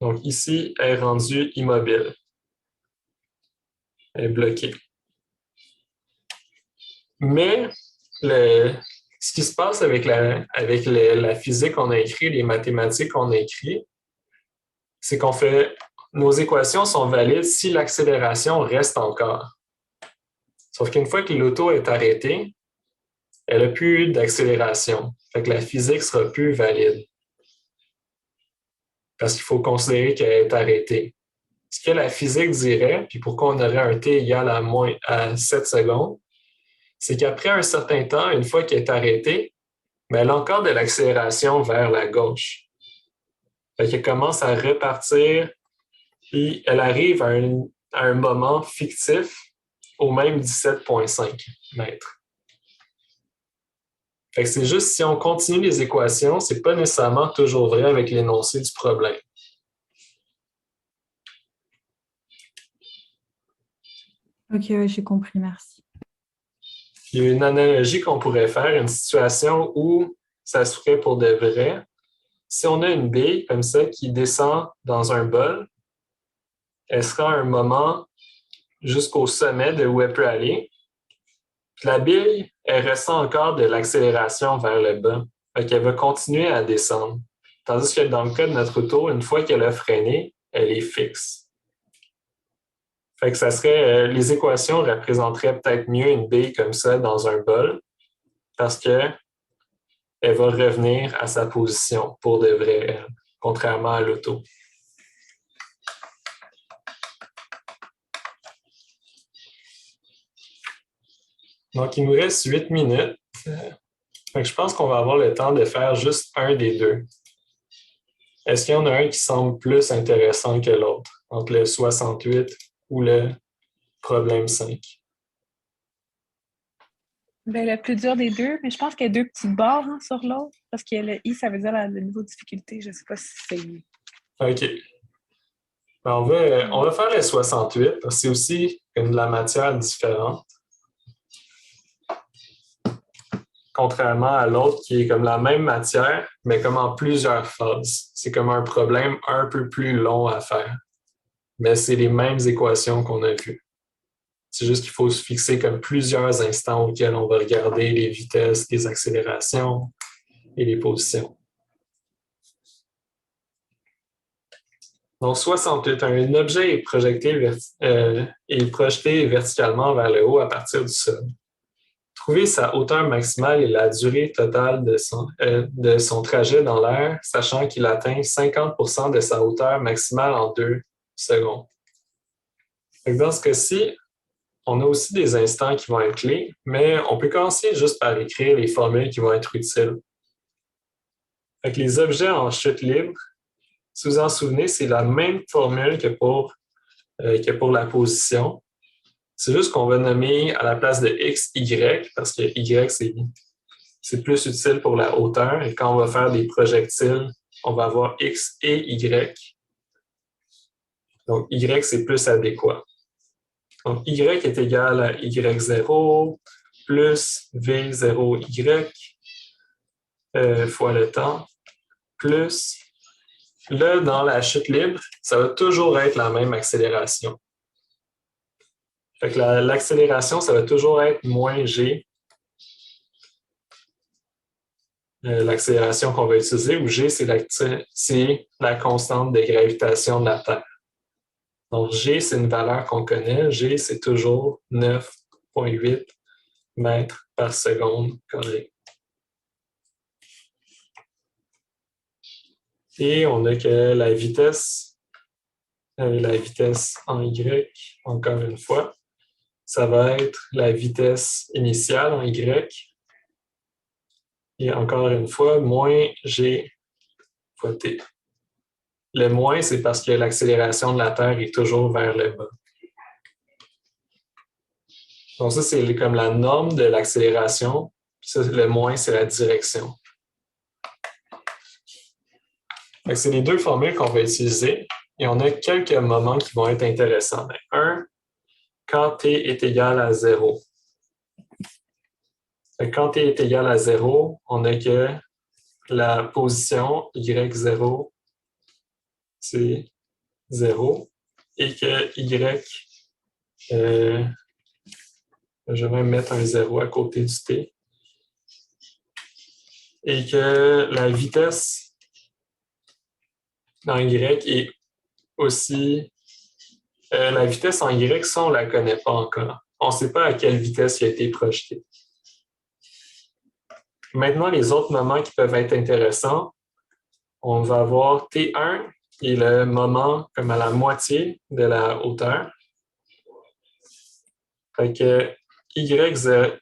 Donc ici, elle est rendue immobile. Elle est bloquée. Mais ce qui se passe avec la physique qu'on a écrite, les mathématiques qu'on a écrites, c'est qu'on fait nos équations sont valides si l'accélération reste encore. Sauf qu'une fois que l'auto est arrêtée, elle n'a plus d'accélération. Fait que la physique ne sera plus valide. Parce qu'il faut considérer qu'elle est arrêtée. Ce que la physique dirait, puis pourquoi on aurait un t égal à 7 secondes, c'est qu'après un certain temps, une fois qu'elle est arrêtée, mais elle a encore de l'accélération vers la gauche. Fait qu'elle commence à repartir, puis elle arrive à un moment fictif au même 17,5 mètres. Fait que c'est juste si on continue les équations, c'est pas nécessairement toujours vrai avec l'énoncé du problème. Ok, ouais, j'ai compris, merci. Il y a une analogie qu'on pourrait faire, une situation où ça se ferait pour de vrai. Si on a une bille comme ça qui descend dans un bol, elle sera à un moment jusqu'au sommet de où elle peut aller. Puis la bille, elle ressent encore de l'accélération vers le bas. Fait qu'elle va continuer à descendre. Tandis que dans le cas de notre auto, une fois qu'elle a freiné, elle est fixe. Fait que ça serait, les équations représenteraient peut-être mieux une bille comme ça dans un bol parce qu'elle va revenir à sa position pour de vrai, contrairement à l'auto. Donc, il nous reste 8 minutes. Fait que je pense qu'on va avoir le temps de faire juste un des deux. Est-ce qu'il y en a un qui semble plus intéressant que l'autre, entre le 68 ou le problème 5? Ben, le plus dur des deux, mais je pense qu'il y a deux petites barres sur l'autre, parce que le I, ça veut dire le niveau de difficulté. Je ne sais pas si c'est... OK. Ben, on va faire le 68, parce que c'est aussi comme de la matière différente. Contrairement à l'autre qui est comme la même matière, mais comme en plusieurs phases. C'est comme un problème un peu plus long à faire. Mais c'est les mêmes équations qu'on a vues. C'est juste qu'il faut se fixer comme plusieurs instants auxquels on va regarder les vitesses, les accélérations et les positions. Donc, 68, un objet est projeté verticalement vers le haut à partir du sol. Trouver sa hauteur maximale et la durée totale de son trajet dans l'air, sachant qu'il atteint 50% de sa hauteur maximale en 2 secondes. Dans ce cas-ci, on a aussi des instants qui vont être clés, mais on peut commencer juste par écrire les formules qui vont être utiles. Fait que les objets en chute libre, si vous en souvenez, c'est la même formule que pour la position. C'est juste qu'on va nommer à la place de x, y, parce que y, c'est plus utile pour la hauteur. Et quand on va faire des projectiles, on va avoir x et y. Donc, y, c'est plus adéquat. Donc, y est égal à y0 plus v0y fois le temps, plus, là, dans la chute libre, ça va toujours être la même accélération. Fait que l'accélération, ça va toujours être moins g, l'accélération qu'on va utiliser, où g, c'est la constante de gravitation de la Terre. Donc, g, c'est une valeur qu'on connaît. G, c'est toujours 9,8 mètres par seconde carré. Et on a que la vitesse en y, encore une fois, ça va être la vitesse initiale en y. Et encore une fois, moins g fois t. Le moins, c'est parce que l'accélération de la Terre est toujours vers le bas. Donc ça, c'est comme la norme de l'accélération. Le moins, c'est la direction. C'est les deux formules qu'on va utiliser. Et on a quelques moments qui vont être intéressants. Un, quand t est égal à 0. Quand t est égal à 0, on a que la position y0, c'est 0, et que y, Je vais même mettre un 0 à côté du t. Et que la vitesse en y est aussi... la vitesse en y, ça, on ne la connaît pas encore. On ne sait pas à quelle vitesse il a été projeté. Maintenant, les autres moments qui peuvent être intéressants, on va avoir T1, qui est le moment comme à la moitié de la hauteur. Fait que Y1,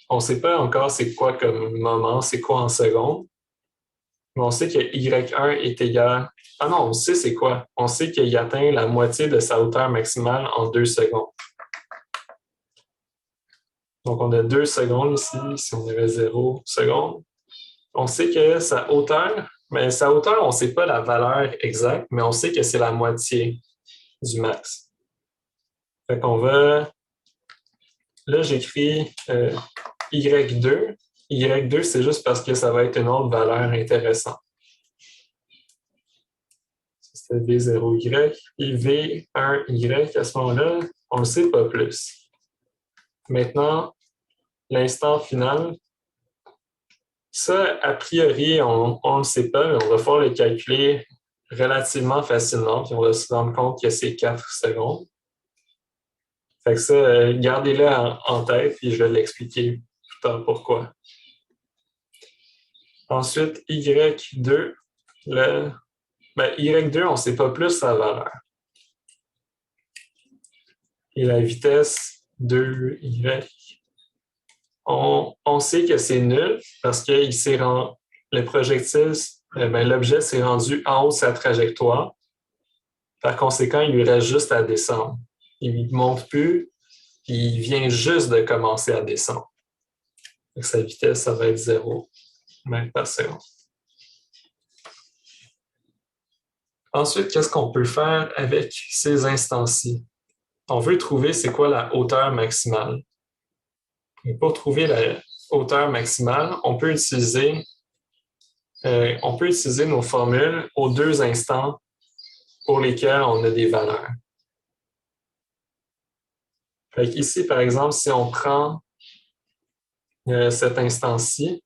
on ne sait pas encore c'est quoi comme moment, c'est quoi en secondes. Mais on sait que Y1 est égal... Ah non, on sait c'est quoi. On sait qu'il atteint la moitié de sa hauteur maximale en 2 secondes. Donc, on a 2 secondes ici, si on avait 0 secondes. On sait que sa hauteur, mais sa hauteur, on ne sait pas la valeur exacte, mais on sait que c'est la moitié du max. Fait qu'on va... Là, j'écris Y2. Y2, c'est juste parce que ça va être une autre valeur intéressante. C'était V0Y. Et V1Y, à ce moment-là, on ne le sait pas plus. Maintenant, l'instant final, ça, a priori, on ne le sait pas, mais on va pouvoir le calculer relativement facilement, puis on va se rendre compte que c'est 4 secondes. Fait que ça, gardez-le en tête, puis je vais l'expliquer plus tard pourquoi. Ensuite, Y2, Y2, on ne sait pas plus sa valeur. Et la vitesse 2Y, on sait que c'est nul parce que le projectile, l'objet s'est rendu en haut de sa trajectoire. Par conséquent, il lui reste juste à descendre. Il ne monte plus, il vient juste de commencer à descendre. Donc, sa vitesse, ça va être 0 mètres par seconde. Ensuite, qu'est-ce qu'on peut faire avec ces instants-ci? On veut trouver c'est quoi la hauteur maximale. Et pour trouver la hauteur maximale, on peut utiliser nos formules aux 2 instants pour lesquels on a des valeurs. Fait ici, par exemple, si on prend cet instant-ci,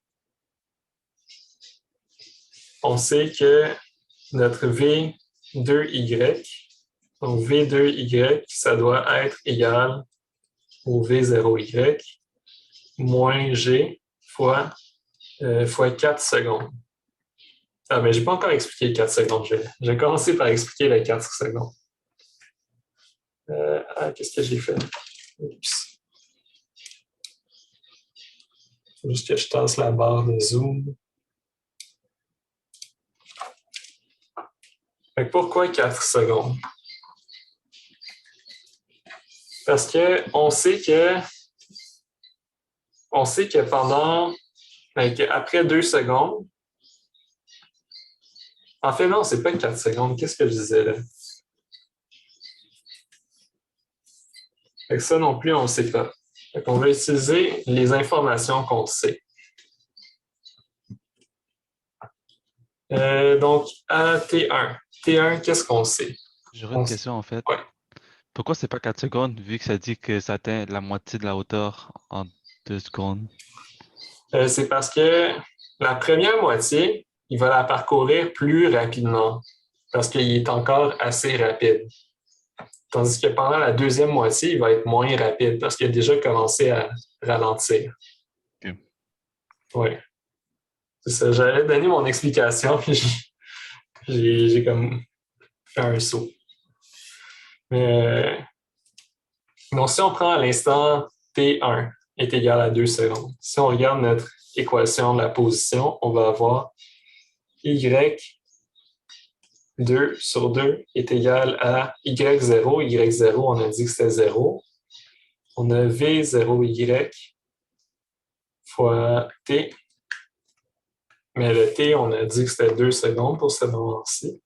on sait que notre V2Y, donc V2Y, ça doit être égal au V0Y moins G fois 4 secondes. Ah, mais je n'ai pas encore expliqué les 4 secondes. Je vais commencer par expliquer les 4 secondes. Qu'est-ce que j'ai fait? Oups. Il faut juste que je tasse la barre de zoom. Fait que pourquoi 4 secondes? Parce qu'on sait que après 2 secondes, en fait, non, c'est pas 4 secondes. Qu'est-ce que je disais là? Fait que ça non plus, on ne sait pas. Fait qu'on va utiliser les informations qu'on sait. Donc, à T1. T1, qu'est-ce qu'on sait? J'aurais une question en fait. Ouais. Pourquoi c'est pas 4 secondes vu que ça dit que ça atteint la moitié de la hauteur en 2 secondes? C'est parce que la première moitié, il va la parcourir plus rapidement parce qu'il est encore assez rapide. Tandis que pendant la deuxième moitié, il va être moins rapide parce qu'il a déjà commencé à ralentir. Okay. Oui. C'est ça. J'allais donner mon explication, puis j'ai comme fait un saut. Mais donc, si on prend à l'instant T1 est égal à 2 secondes, si on regarde notre équation de la position, on va avoir Y2 sur 2 est égal à Y0. Y0, on a dit que c'était 0. On a V0Y fois T. Mais le T, on a dit que c'était 2 secondes pour ce moment-ci.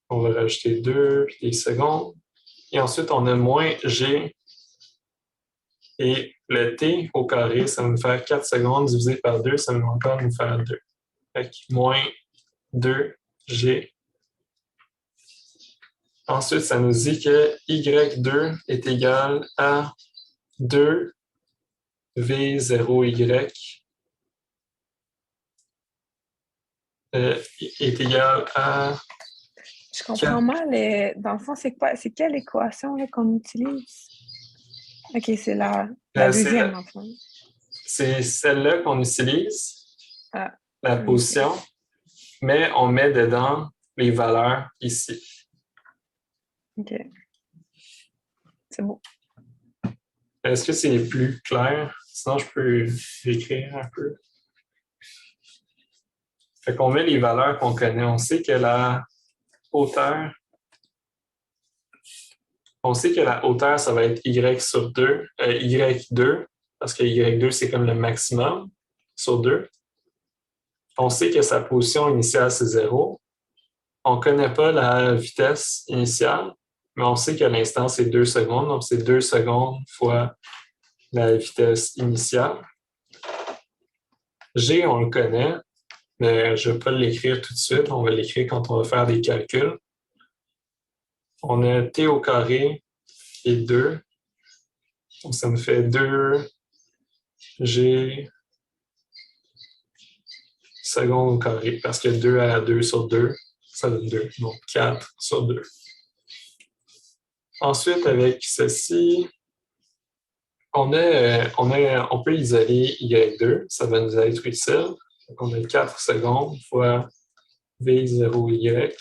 On va rajouter 2 puis des secondes. Et ensuite, on a moins G. Et le T au carré, ça va nous faire 4 secondes divisé par 2, ça va encore nous faire 2. Fait que moins 2G Ensuite, ça nous dit que y2 est égal à 2v0y est égal à... Je comprends mal. Dans le fond, c'est quoi? C'est quelle équation là, qu'on utilise? OK, c'est la deuxième, en fait. C'est celle-là qu'on utilise, Ah, la position, mais on met dedans les valeurs ici. OK. C'est beau. Est-ce que c'est plus clair? Sinon, je peux écrire un peu. Fait qu'on met les valeurs qu'on connaît. On sait que la hauteur, ça va être y sur 2, y2, parce que y2, c'est comme le maximum sur 2. On sait que sa position initiale, c'est 0. On ne connaît pas la vitesse initiale, mais on sait que l'instant, c'est 2 secondes. Donc, c'est 2 secondes fois la vitesse initiale. G, on le connaît, mais je ne vais pas l'écrire tout de suite. On va l'écrire quand on va faire des calculs. On a t au carré et 2. Donc, ça me fait 2g secondes au carré, parce que 2 à 2 sur 2, ça donne 2. Donc, 4 sur 2. Ensuite, avec ceci, on peut isoler y2. Ça va nous être utile. Donc, on a 4 secondes fois v0y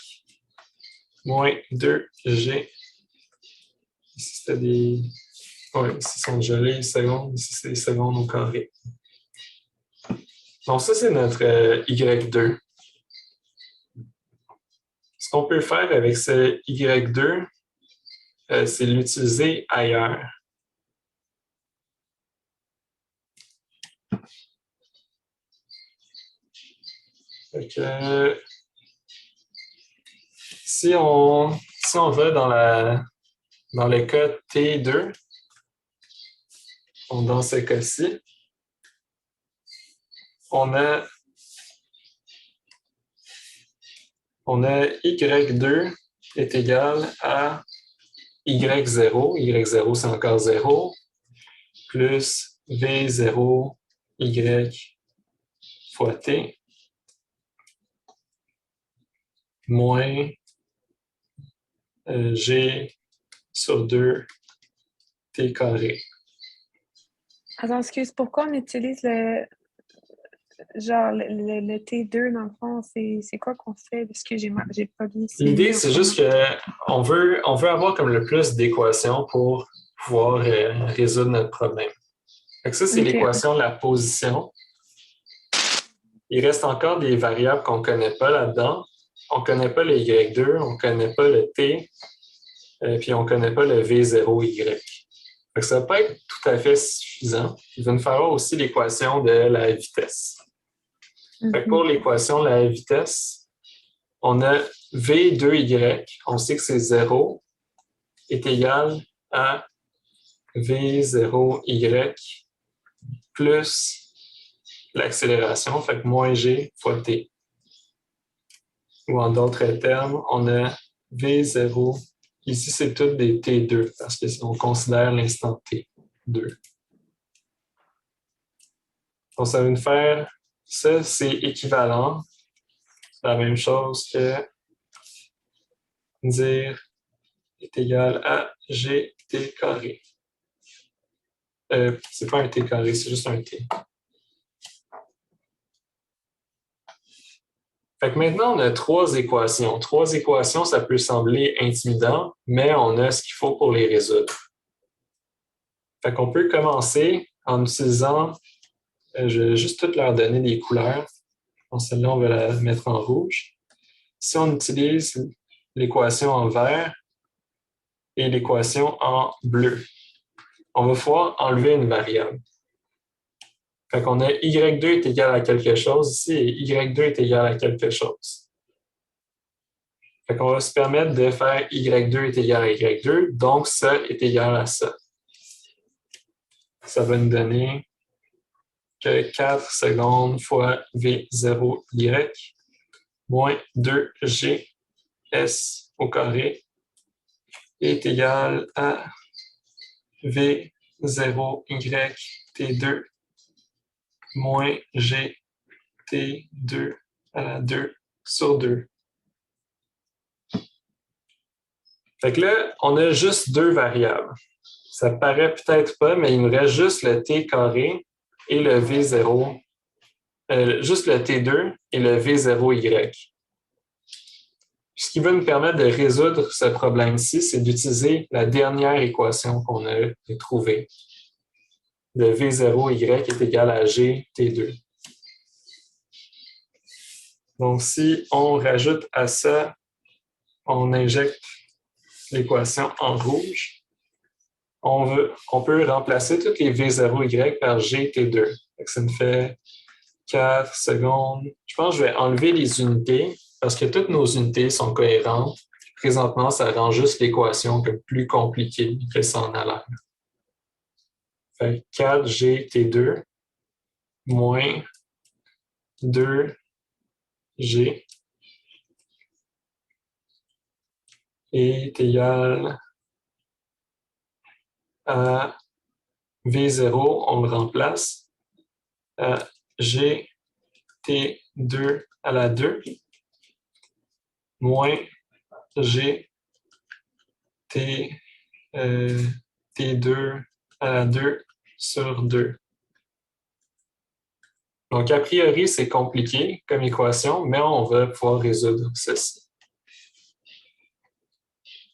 moins 2g. Ici, c'était des... Oui, ici sont gelées secondes. Ici, c'est des secondes au carré. Donc, ça, c'est notre y2. Ce qu'on peut faire avec ce y2, c'est l'utiliser ailleurs. Donc, si on va dans le cas T2, donc dans ce cas-ci, on a y2 est égal à y0. Y0, c'est encore 0, plus v0 y fois t, moins g sur 2 t carré. Attends, excuse, pourquoi on utilise le T2 dans le fond? C'est quoi qu'on fait? Parce que j'ai pas bien suivi. L'idée, c'est juste qu'on veut avoir comme le plus d'équations pour pouvoir résoudre notre problème. Donc ça, c'est l'équation de la position. Il reste encore des variables qu'on ne connaît pas là-dedans. On ne connaît pas le y2, on ne connaît pas le t, puis on ne connaît pas le v0y. Donc ça ne va pas être tout à fait suffisant. Il va nous falloir aussi l'équation de la vitesse. Fait que pour l'équation de la vitesse, on a v2y, on sait que c'est 0, est égal à v0y plus l'accélération, fait que moins g fois t. Ou en d'autres termes, on a v0, ici c'est toutes des t2, parce qu'on considère l'instant t2. Donc ça va nous faire, ça c'est équivalent, c'est la même chose que dire est égal à gt carré. C'est pas un t carré, c'est juste un t. Fait que maintenant, on a 3 équations. 3 équations, ça peut sembler intimidant, mais on a ce qu'il faut pour les résoudre. Fait qu'on peut commencer en utilisant, je vais juste toutes leur donner des couleurs. Donc celle-là, on va la mettre en rouge. Si on utilise l'équation en vert et l'équation en bleu, on va pouvoir enlever une variable. Fait qu'on a y2 est égal à quelque chose ici et y2 est égal à quelque chose. Fait qu'on va se permettre de faire y2 est égal à y2, donc ça est égal à ça. Ça va nous donner que 4 secondes fois v0y moins 2g s au carré est égal à V0 Y T2 moins G T2 à la 2 sur 2. Fait que là, on a juste deux variables. Ça paraît peut-être pas, mais il nous reste juste le T carré et le V0, juste le T2 et le V0Y. Ce qui va nous permettre de résoudre ce problème-ci, c'est d'utiliser la dernière équation qu'on a trouvée. Le V0Y est égal à GT2. Donc, si on rajoute à ça, on injecte l'équation en rouge, on peut remplacer toutes les V0Y par GT2. Ça me fait 4 secondes. Je pense que je vais enlever les unités parce que toutes nos unités sont cohérentes. Présentement, ça rend juste l'équation plus compliquée que ça en a l'air. Fait 4GT2 moins 2G est égal à V0, on le remplace, à GT2 à la 2 moins G T2 à la 2 sur 2. Donc, a priori, c'est compliqué comme équation, mais on va pouvoir résoudre ceci.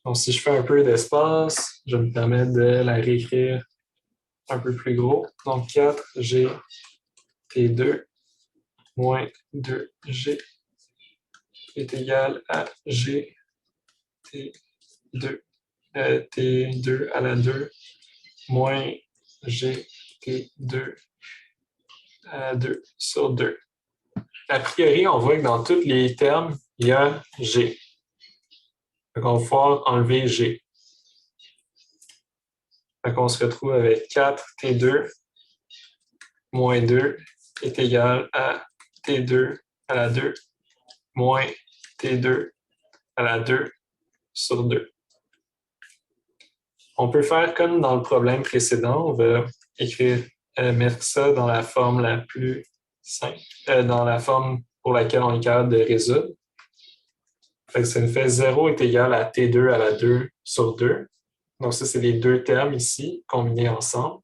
Donc, si je fais un peu d'espace, je me permets de la réécrire un peu plus gros. Donc, 4G T2 moins 2G est égal à G T2 à la 2 moins G T2 à la 2 sur 2. A priori, on voit que dans tous les termes, il y a G. Donc, on va pouvoir enlever G. Donc, on se retrouve avec 4T2 moins 2 est égal à T2 à la 2 moins T2 à la 2 sur 2. On peut faire comme dans le problème précédent, on va mettre ça dans la forme la plus simple, dans la forme pour laquelle on est capable de résoudre. Fait que ça nous fait 0 est égal à T2 à la 2 sur 2. Donc ça, c'est les deux termes ici, combinés ensemble.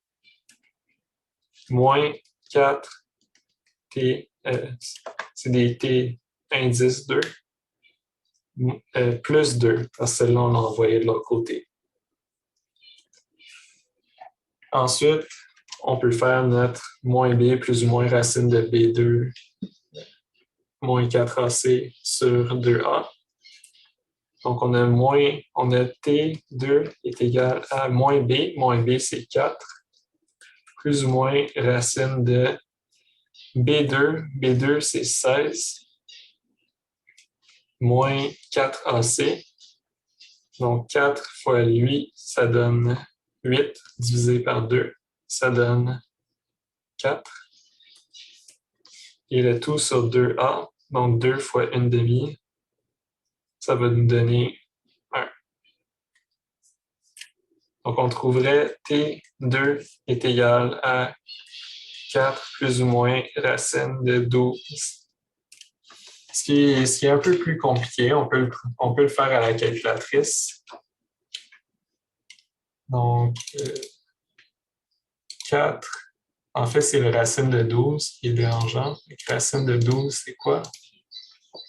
Moins 4 T, c'est des T indice 2, plus 2, parce que celle-là, on l'a envoyé de l'autre côté. Ensuite, on peut faire notre moins B plus ou moins racine de B2 moins 4AC sur 2A. Donc, on a T2 est égal à moins B c'est 4, plus ou moins racine de B2 c'est 16, moins 4AC. Donc, 4 fois 8, ça donne 8 divisé par 2, ça donne 4. Et le tout sur 2A, donc 2 fois 1/2, ça va nous donner 1. Donc, on trouverait T2 est égal à 4 plus ou moins racine de 12. Ce qui est un peu plus compliqué, on peut le faire à la calculatrice. Donc, 4, en fait, c'est le racine de 12 qui est dérangeant. La racine de 12, c'est quoi?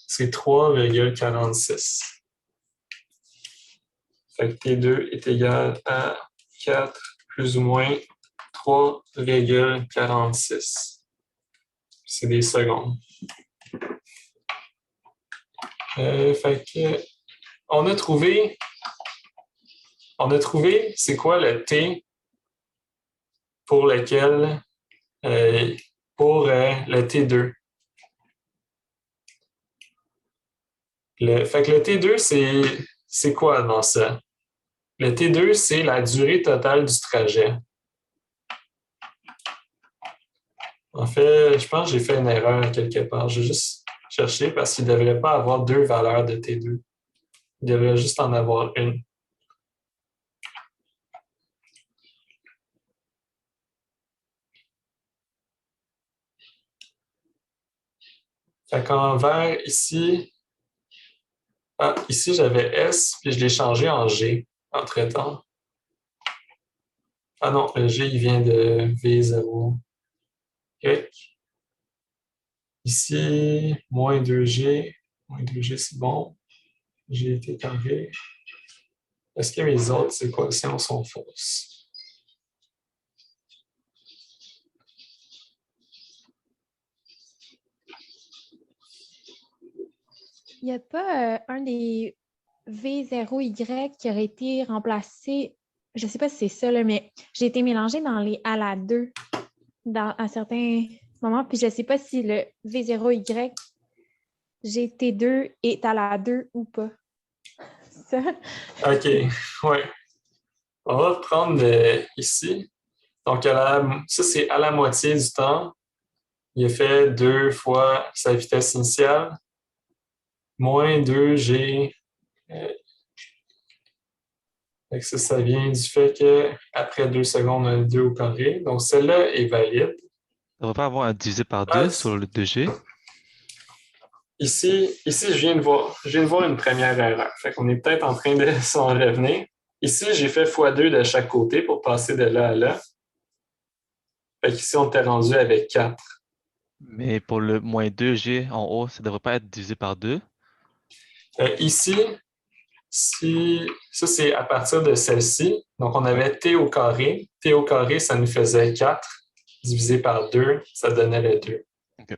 C'est 3,46. Fait que T2 est égal à 4 plus ou moins 3,46. C'est des secondes. Fait que on a trouvé c'est quoi le T pour lequel pour le T2. Fait que le T2, c'est quoi dans ça? Le T2, c'est la durée totale du trajet. En fait, je pense que j'ai fait une erreur quelque part. Je vais juste chercher parce qu'il ne devrait pas avoir deux valeurs de T2. Il devrait juste en avoir une. Fait qu'en vert, ici, ici j'avais S, puis je l'ai changé en G entre-temps. Ah non, le G, il vient de V0. OK. Ici, moins 2G. Moins 2G, c'est bon. G était carré. Est-ce que mes autres équations sont fausses? Il n'y a pas un des V0Y qui aurait été remplacé, je ne sais pas si c'est ça, là, mais j'ai été mélangée dans les à la 2 à certains moments, puis je ne sais pas si le V0Y GT2 est à la 2 ou pas. Ça. OK, ouais. On va prendre ici. Donc, ça, c'est à la moitié du temps. Il a fait 2 fois sa vitesse initiale. Moins 2G. Ça vient du fait qu'après 2 secondes, on a 2 au carré. Donc, celle-là est valide. Ça ne va pas avoir un divisé par 2 sur le 2G? Ici, je viens de voir une première erreur. Fait qu'on est peut-être en train de s'en revenir. Ici, j'ai fait x2 de chaque côté pour passer de là à là. Fait qu'ici, on était rendu avec 4. Mais pour le moins 2G en haut, ça ne devrait pas être divisé par 2? Ici, ça c'est à partir de celle-ci. Donc, on avait t au carré. T au carré, ça nous faisait 4. Divisé par 2, ça donnait le 2. Okay.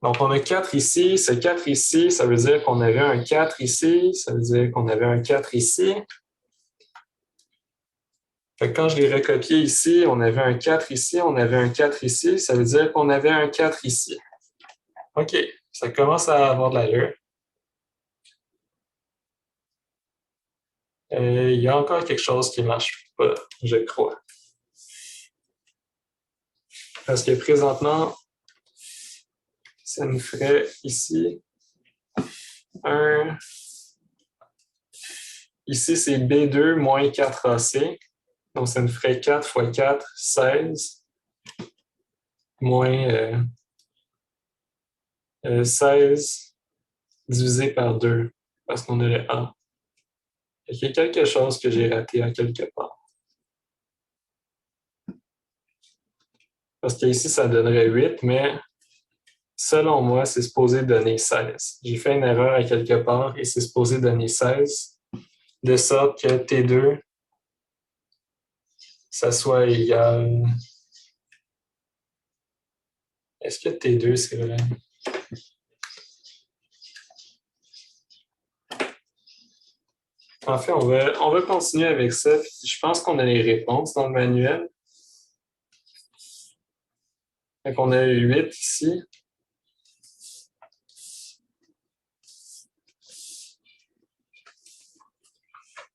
Donc, on a 4 ici. Ce 4 ici, ça veut dire qu'on avait un 4 ici. Ça veut dire qu'on avait un 4 ici. Fait que quand je l'ai recopié ici, on avait un 4 ici, on avait un 4 ici. Ça veut dire qu'on avait un 4 ici. OK, ça commence à avoir de l'allure. Il y a encore quelque chose qui ne marche pas, je crois. Parce que présentement, ça nous ferait ici un... Ici, c'est B2 moins 4AC. Donc, ça nous ferait 4 fois 4, 16. Moins 16 divisé par 2, parce qu'on a le A. Il y a quelque chose que j'ai raté à quelque part. Parce qu'ici, ça donnerait 8, mais selon moi, c'est supposé donner 16. J'ai fait une erreur à quelque part et c'est supposé donner 16, de sorte que T2, ça soit égal... Est-ce que T2, c'est vrai? En fait, on va continuer avec ça. Je pense qu'on a les réponses dans le manuel. Donc, on a 8 ici.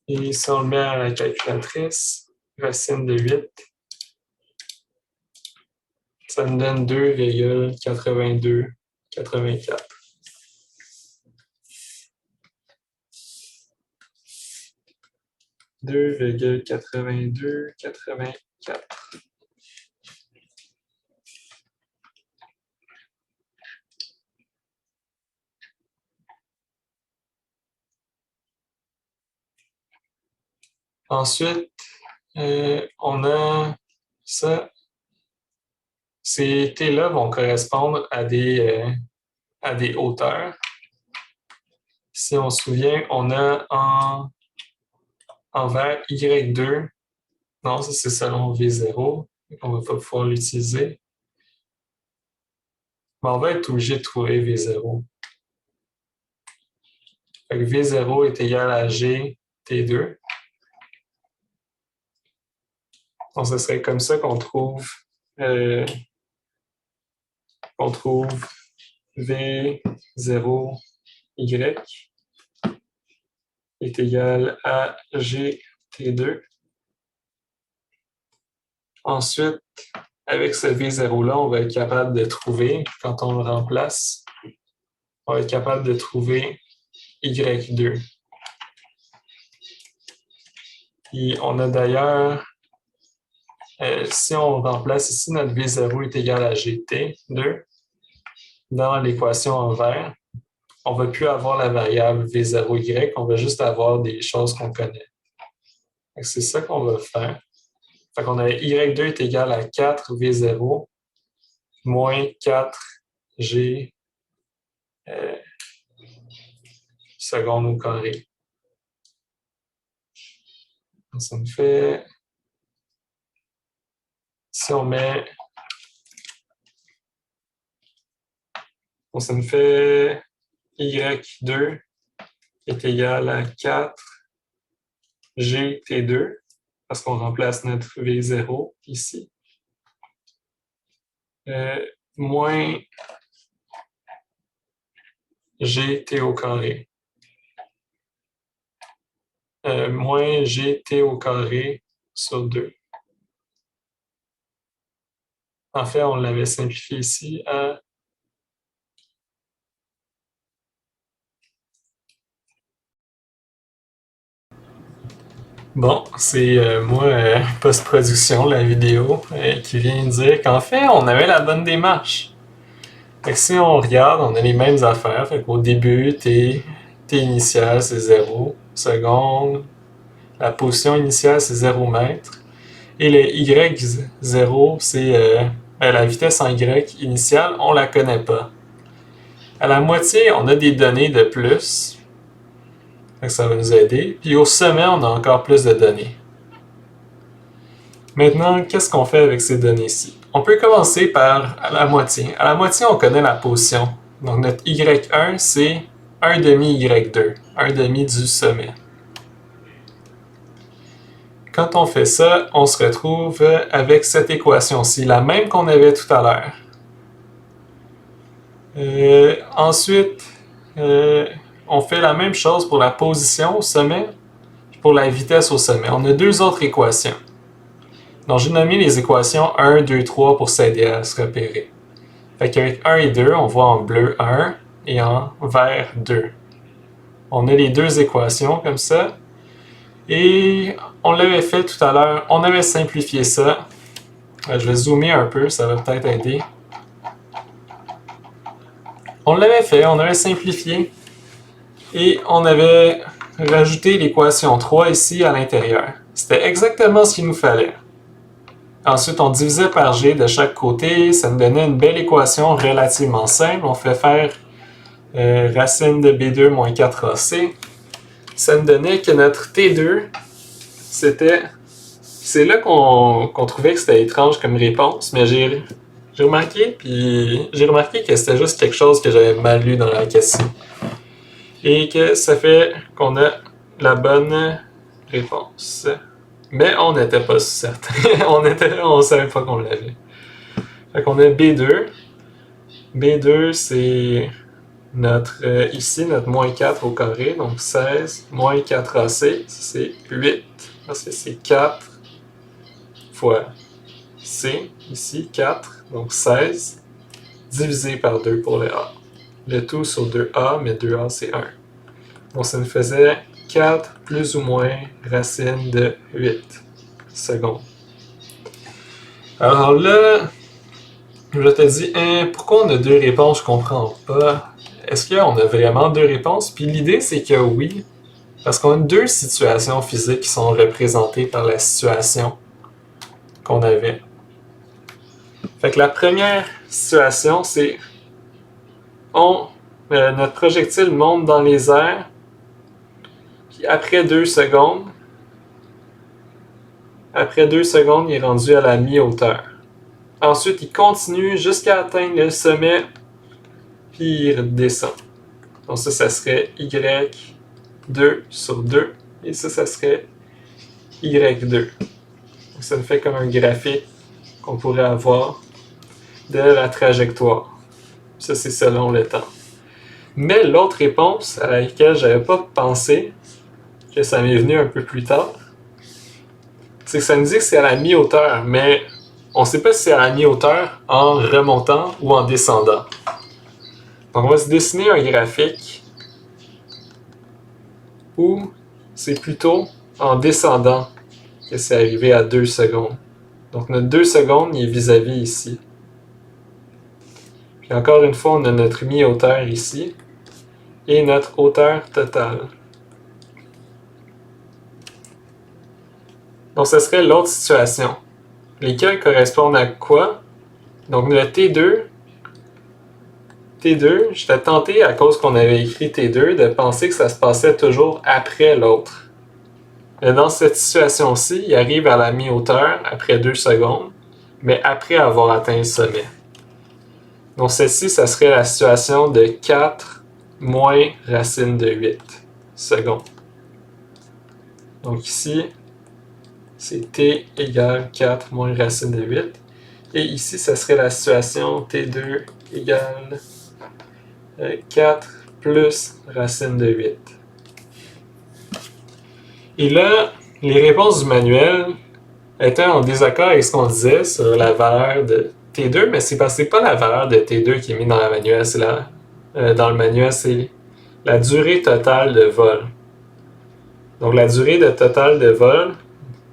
Et si on le met à la calculatrice, racine de 8, ça nous donne 2,8284. « 2,8284. » Ensuite, on a ça. Ces T-là vont correspondre à des hauteurs. Si on se souvient, on a en vert Y2. Non, ça c'est selon V0. On ne va pas pouvoir l'utiliser. Mais on va être obligé de trouver V0. Fait que V0 est égal à G T2. Donc, ce serait comme ça qu'on trouve V0Y est égal à GT2. Ensuite, avec ce V0-là, on va être capable de trouver, quand on le remplace, on va être capable de trouver Y2. Et on a d'ailleurs, si on remplace ici, notre V0 est égal à GT2. dans l'équation en vert, on ne va plus avoir la variable V0Y, on va juste avoir des choses qu'on connaît. C'est ça qu'on va faire. Fait qu'on a Y2 est égal à 4V0 moins 4G secondes au carré. Donc, ça me fait... Si on met... Donc, ça me fait Y2 est égal à 4GT2 parce qu'on remplace notre V0 ici. Moins GT au carré. Moins GT au carré sur 2. En fait, on l'avait simplifié ici à bon, c'est moi, post-production, la vidéo, qui vient dire qu'en fait, on avait la bonne démarche. Fait que si on regarde, on a les mêmes affaires. Fait qu'au début, T initial, c'est 0 secondes. La position initiale, c'est 0 mètres. Et le Y0, c'est la vitesse en Y initiale, on la connaît pas. À la moitié, on a des données de plus. Fait que ça va nous aider. Puis au sommet, on a encore plus de données. Maintenant, qu'est-ce qu'on fait avec ces données-ci? On peut commencer par la moitié. À la moitié, on connaît la position. Donc notre Y1, c'est 1 demi Y2, 1 demi du sommet. Quand on fait ça, on se retrouve avec cette équation-ci, la même qu'on avait tout à l'heure. Ensuite, on fait la même chose pour la position au sommet et pour la vitesse au sommet. On a deux autres équations. Donc, j'ai nommé les équations 1, 2, 3 pour s'aider à se repérer. Fait qu'avec 1 et 2, on voit en bleu 1 et en vert 2. On a les deux équations comme ça. Et on l'avait fait tout à l'heure. On avait simplifié ça. Je vais zoomer un peu, ça va peut-être aider. On l'avait fait, on avait simplifié. Et on avait rajouté l'équation 3 ici à l'intérieur. C'était exactement ce qu'il nous fallait. Ensuite, on divisait par G de chaque côté. Ça nous donnait une belle équation relativement simple. On fait faire racine de B2 moins 4AC. Ça nous donnait que notre T2, c'était... C'est là qu'on trouvait que c'était étrange comme réponse, mais j'ai remarqué que c'était juste quelque chose que j'avais mal lu dans la question. Et que ça fait qu'on a la bonne réponse. Mais on n'était pas certain. on savait pas qu'on l'avait. Fait qu'on a B2. B2, c'est notre ici, notre moins 4 au carré. Donc 16 moins 4AC, c'est 8. Parce que c'est 4 fois C, ici 4. Donc 16 divisé par 2 pour le A. Le tout sur 2A, mais 2A c'est 1. Donc ça nous faisait 4 plus ou moins racine de 8 secondes. Alors là, je te dis, pourquoi on a deux réponses? Je comprends pas. Est-ce qu'on a vraiment deux réponses? Puis l'idée, c'est que oui, parce qu'on a deux situations physiques qui sont représentées par la situation qu'on avait. Fait que la première situation, c'est notre projectile monte dans les airs, puis après 2 secondes, il est rendu à la mi-hauteur. Ensuite, il continue jusqu'à atteindre le sommet, puis il redescend. Donc ça serait Y2 sur 2, et ça serait Y2. Donc ça nous fait comme un graphique qu'on pourrait avoir de la trajectoire. Ça, c'est selon le temps. Mais l'autre réponse à laquelle je n'avais pas pensé, que ça m'est venu un peu plus tard, c'est que ça nous dit que c'est à la mi-hauteur, mais on ne sait pas si c'est à la mi-hauteur en remontant ou en descendant. Donc on va se dessiner un graphique où c'est plutôt en descendant que c'est arrivé à 2 secondes. Donc notre 2 secondes, il est vis-à-vis ici. Et encore une fois, on a notre mi-hauteur ici et notre hauteur totale. Donc, ce serait l'autre situation. Lesquels correspondent à quoi? Donc, le T2, j'étais tenté, à cause qu'on avait écrit T2, de penser que ça se passait toujours après l'autre. Mais dans cette situation-ci, il arrive à la mi-hauteur après 2 secondes, mais après avoir atteint le sommet. Donc, celle-ci, ça serait la situation de 4 moins racine de 8 secondes. Donc ici, c'est T égale 4 moins racine de 8. Et ici, ça serait la situation T2 égale 4 plus racine de 8. Et là, les réponses du manuel étaient en désaccord avec ce qu'on disait sur la valeur de T2, mais c'est parce que c'est pas la valeur de T2 qui est mise dans le manuel, dans le manuel, c'est la durée totale de vol. Donc la durée totale de vol,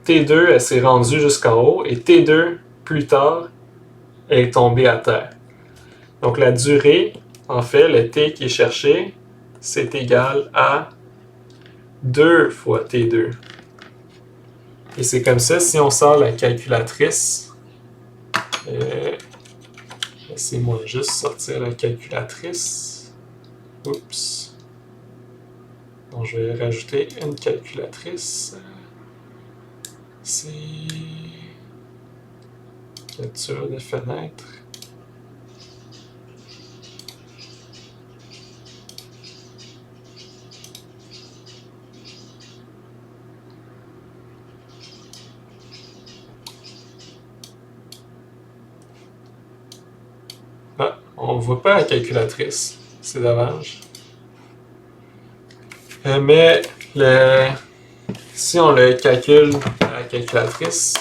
T2, elle s'est rendue jusqu'en haut, et T2, plus tard, elle est tombée à terre. Donc la durée, en fait, le T qui est cherché, c'est égal à 2 fois T2. Et c'est comme ça, si on sort la calculatrice, laissez-moi juste sortir la calculatrice. Oups. Donc je vais rajouter une calculatrice. C'est capture de fenêtre. Ah, on ne voit pas la calculatrice. C'est dommage. Mais si on le calcule à la calculatrice,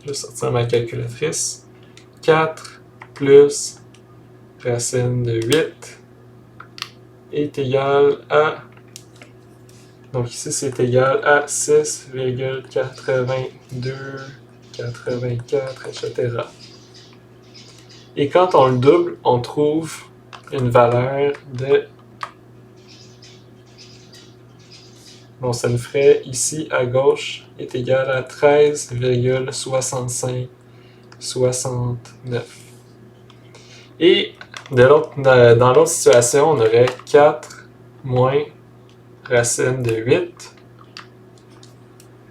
je vais sortir ma calculatrice. 4 plus racine de 8 est égal à... Donc ici, c'est égal à 6,82, 84, etc. Et quand on le double, on trouve une valeur de... Bon, ça nous ferait ici à gauche est égal à 13,6569. Et dans l'autre situation, on aurait 4 moins racine de 8.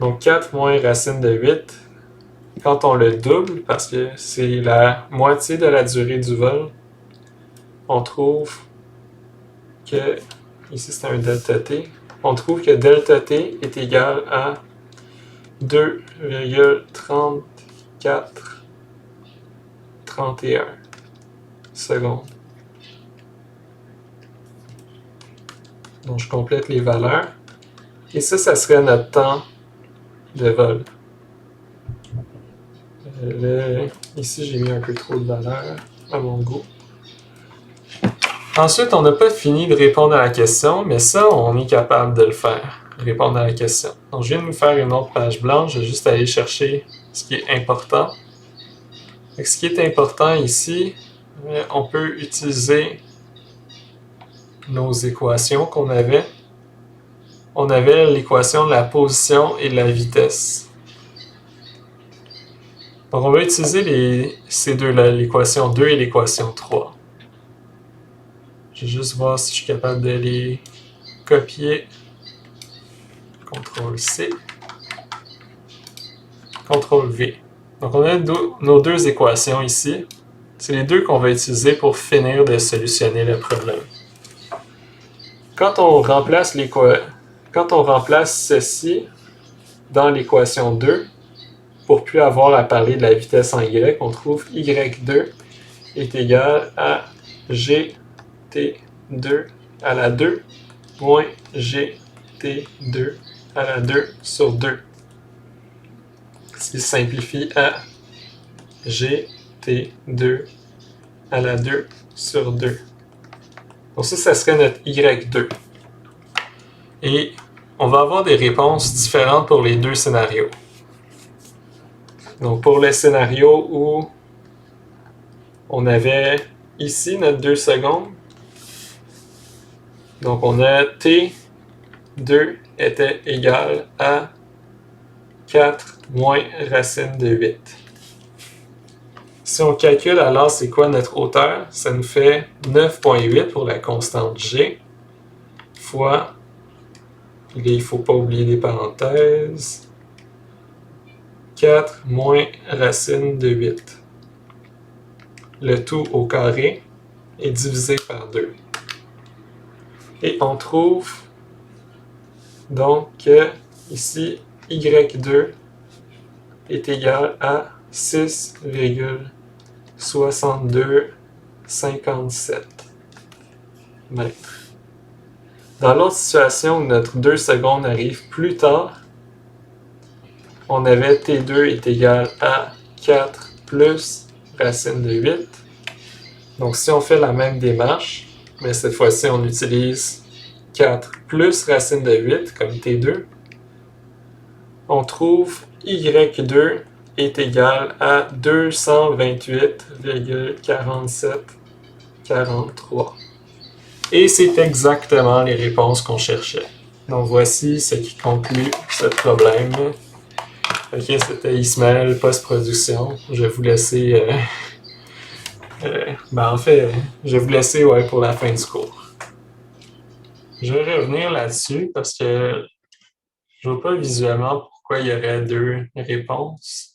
Donc 4 moins racine de 8, quand on le double, parce que c'est la moitié de la durée du vol, on trouve que, ici c'est un delta t, on trouve que delta t est égal à 2,3431 secondes. Donc je complète les valeurs. Et ça serait notre temps de vol. Ici, j'ai mis un peu trop de valeurs à mon goût. Ensuite, on n'a pas fini de répondre à la question, mais ça, on est capable de le faire, répondre à la question. Donc, je viens de nous faire une autre page blanche, je vais juste aller chercher ce qui est important. Donc, ce qui est important ici, on peut utiliser nos équations qu'on avait. On avait l'équation de la position et de la vitesse. Donc, on va utiliser ces deux-là, l'équation 2 et l'équation 3. Je vais juste voir si je suis capable de les copier. CTRL-C. CTRL-V. Donc, on a nos deux équations ici. C'est les deux qu'on va utiliser pour finir de solutionner le problème. Quand on remplace ceci dans l'équation 2, pour plus avoir à parler de la vitesse en y, on trouve y2 est égal à gt2 à la 2 moins gt2 à la 2 sur 2. Ce qui simplifie à gt2 à la 2 sur 2. Donc ça serait notre y2. Et on va avoir des réponses différentes pour les deux scénarios. Donc pour le scénario où on avait ici, notre 2 secondes. Donc, on a T2 était égal à 4 moins racine de 8. Si on calcule alors c'est quoi notre hauteur, ça nous fait 9,8 pour la constante G fois, il ne faut pas oublier les parenthèses, 4 moins racine de 8. Le tout au carré est divisé par 2. Et on trouve donc que ici, Y2 est égal à 6,6257 mètres. Dans l'autre situation où notre 2 secondes arrive plus tard, on avait T2 est égal à 4 plus racine de 8. Donc si on fait la même démarche, mais cette fois-ci on utilise 4 plus racine de 8 comme T2, on trouve Y2 est égal à 228,4743. Et c'est exactement les réponses qu'on cherchait. Donc voici ce qui conclut ce problème. Ok, c'était Ismaël, post-production. Je vais vous laisser... en fait, je vais vous laisser pour la fin du cours. Je vais revenir là-dessus parce que je ne vois pas visuellement pourquoi il y aurait 2 réponses.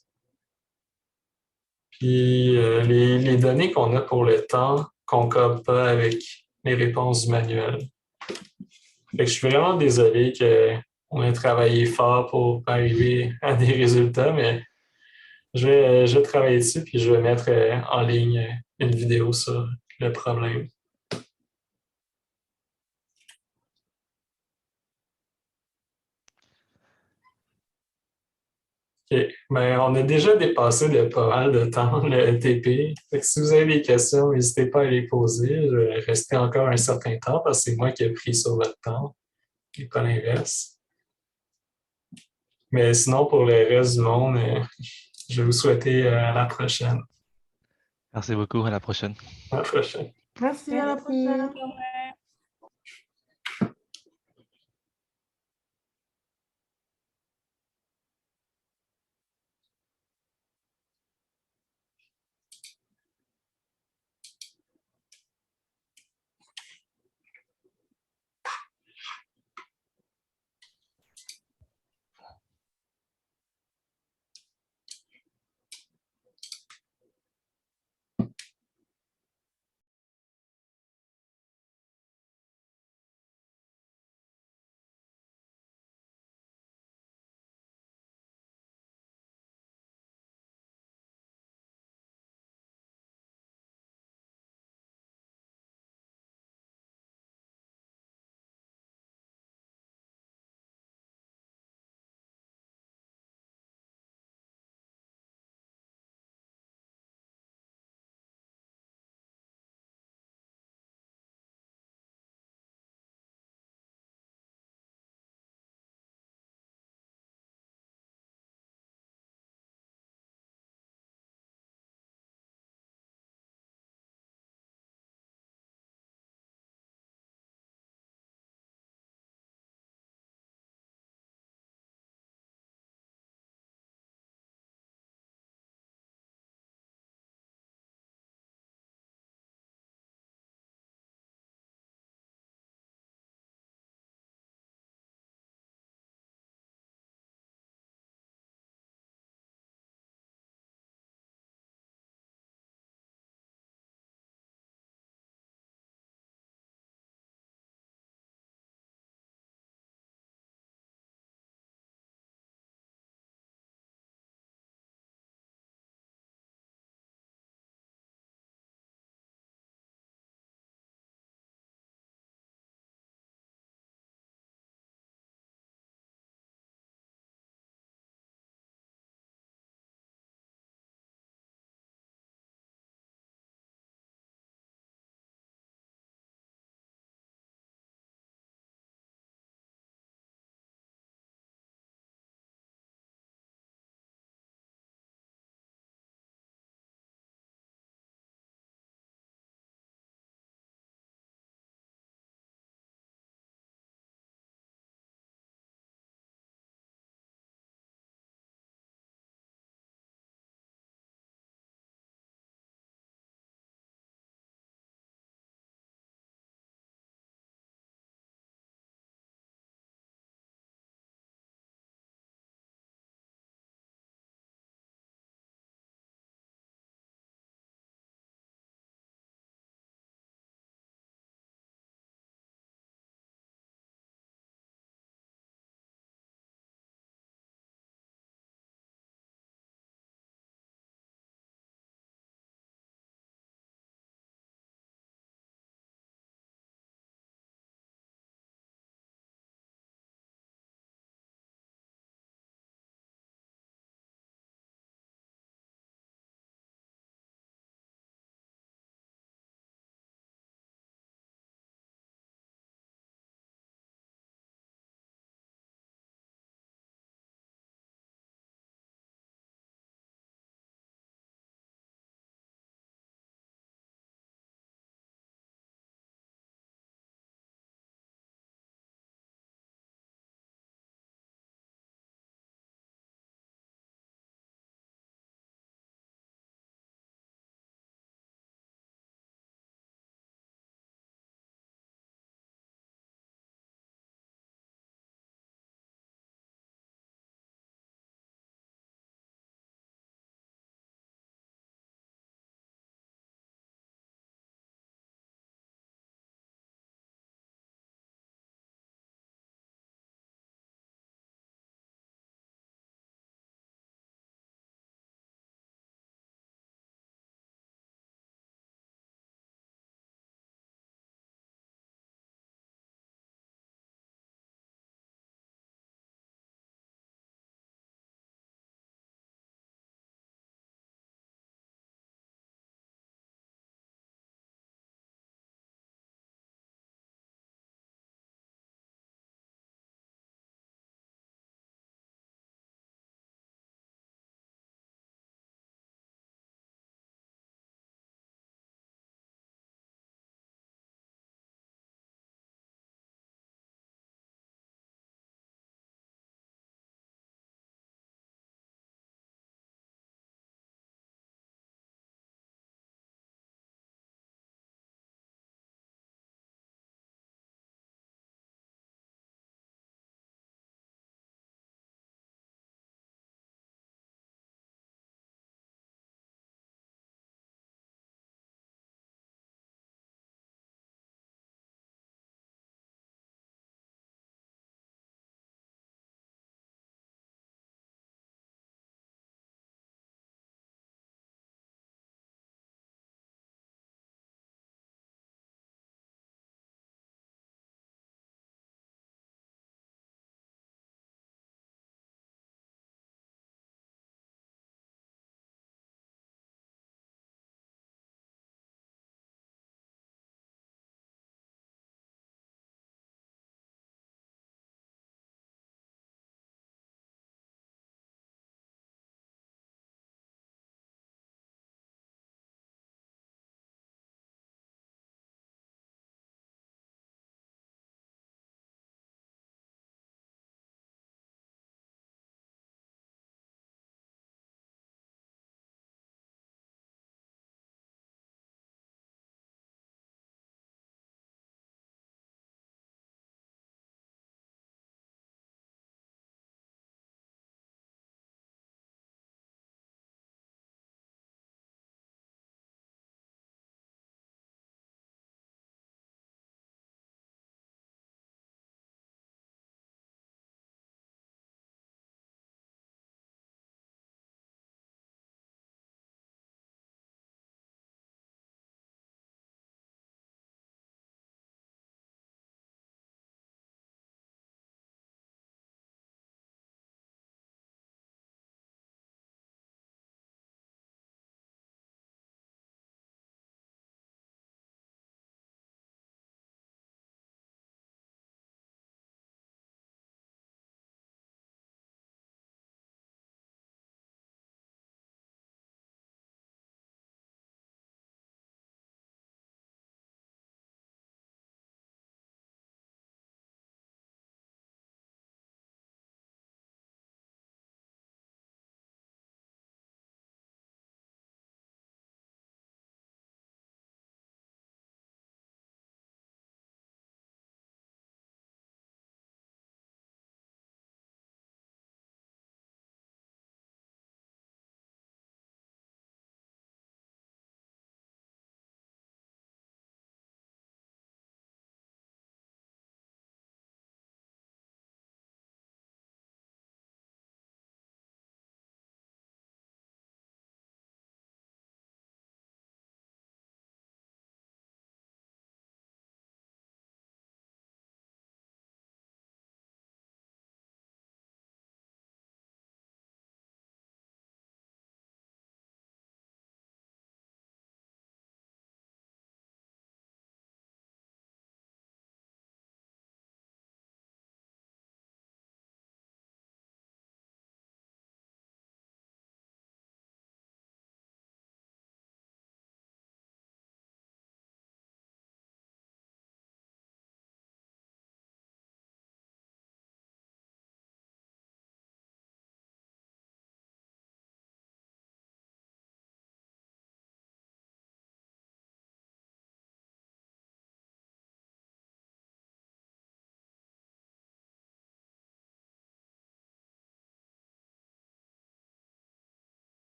Puis les données qu'on a pour le temps ne concordent pas avec les réponses du manuel. Fait que je suis vraiment désolé qu'on ait travaillé fort pour arriver à des résultats, mais je vais travailler dessus puis je vais mettre en ligne une vidéo sur le problème. OK. Ben, on a déjà dépassé de pas mal de temps le TP. Fait que si vous avez des questions, n'hésitez pas à les poser. Je vais rester encore un certain temps parce que c'est moi qui ai pris sur votre temps et pas l'inverse. Mais sinon, pour le reste du monde, je vais vous souhaiter à la prochaine. Merci beaucoup, à la prochaine. À la prochaine. Merci, à la prochaine.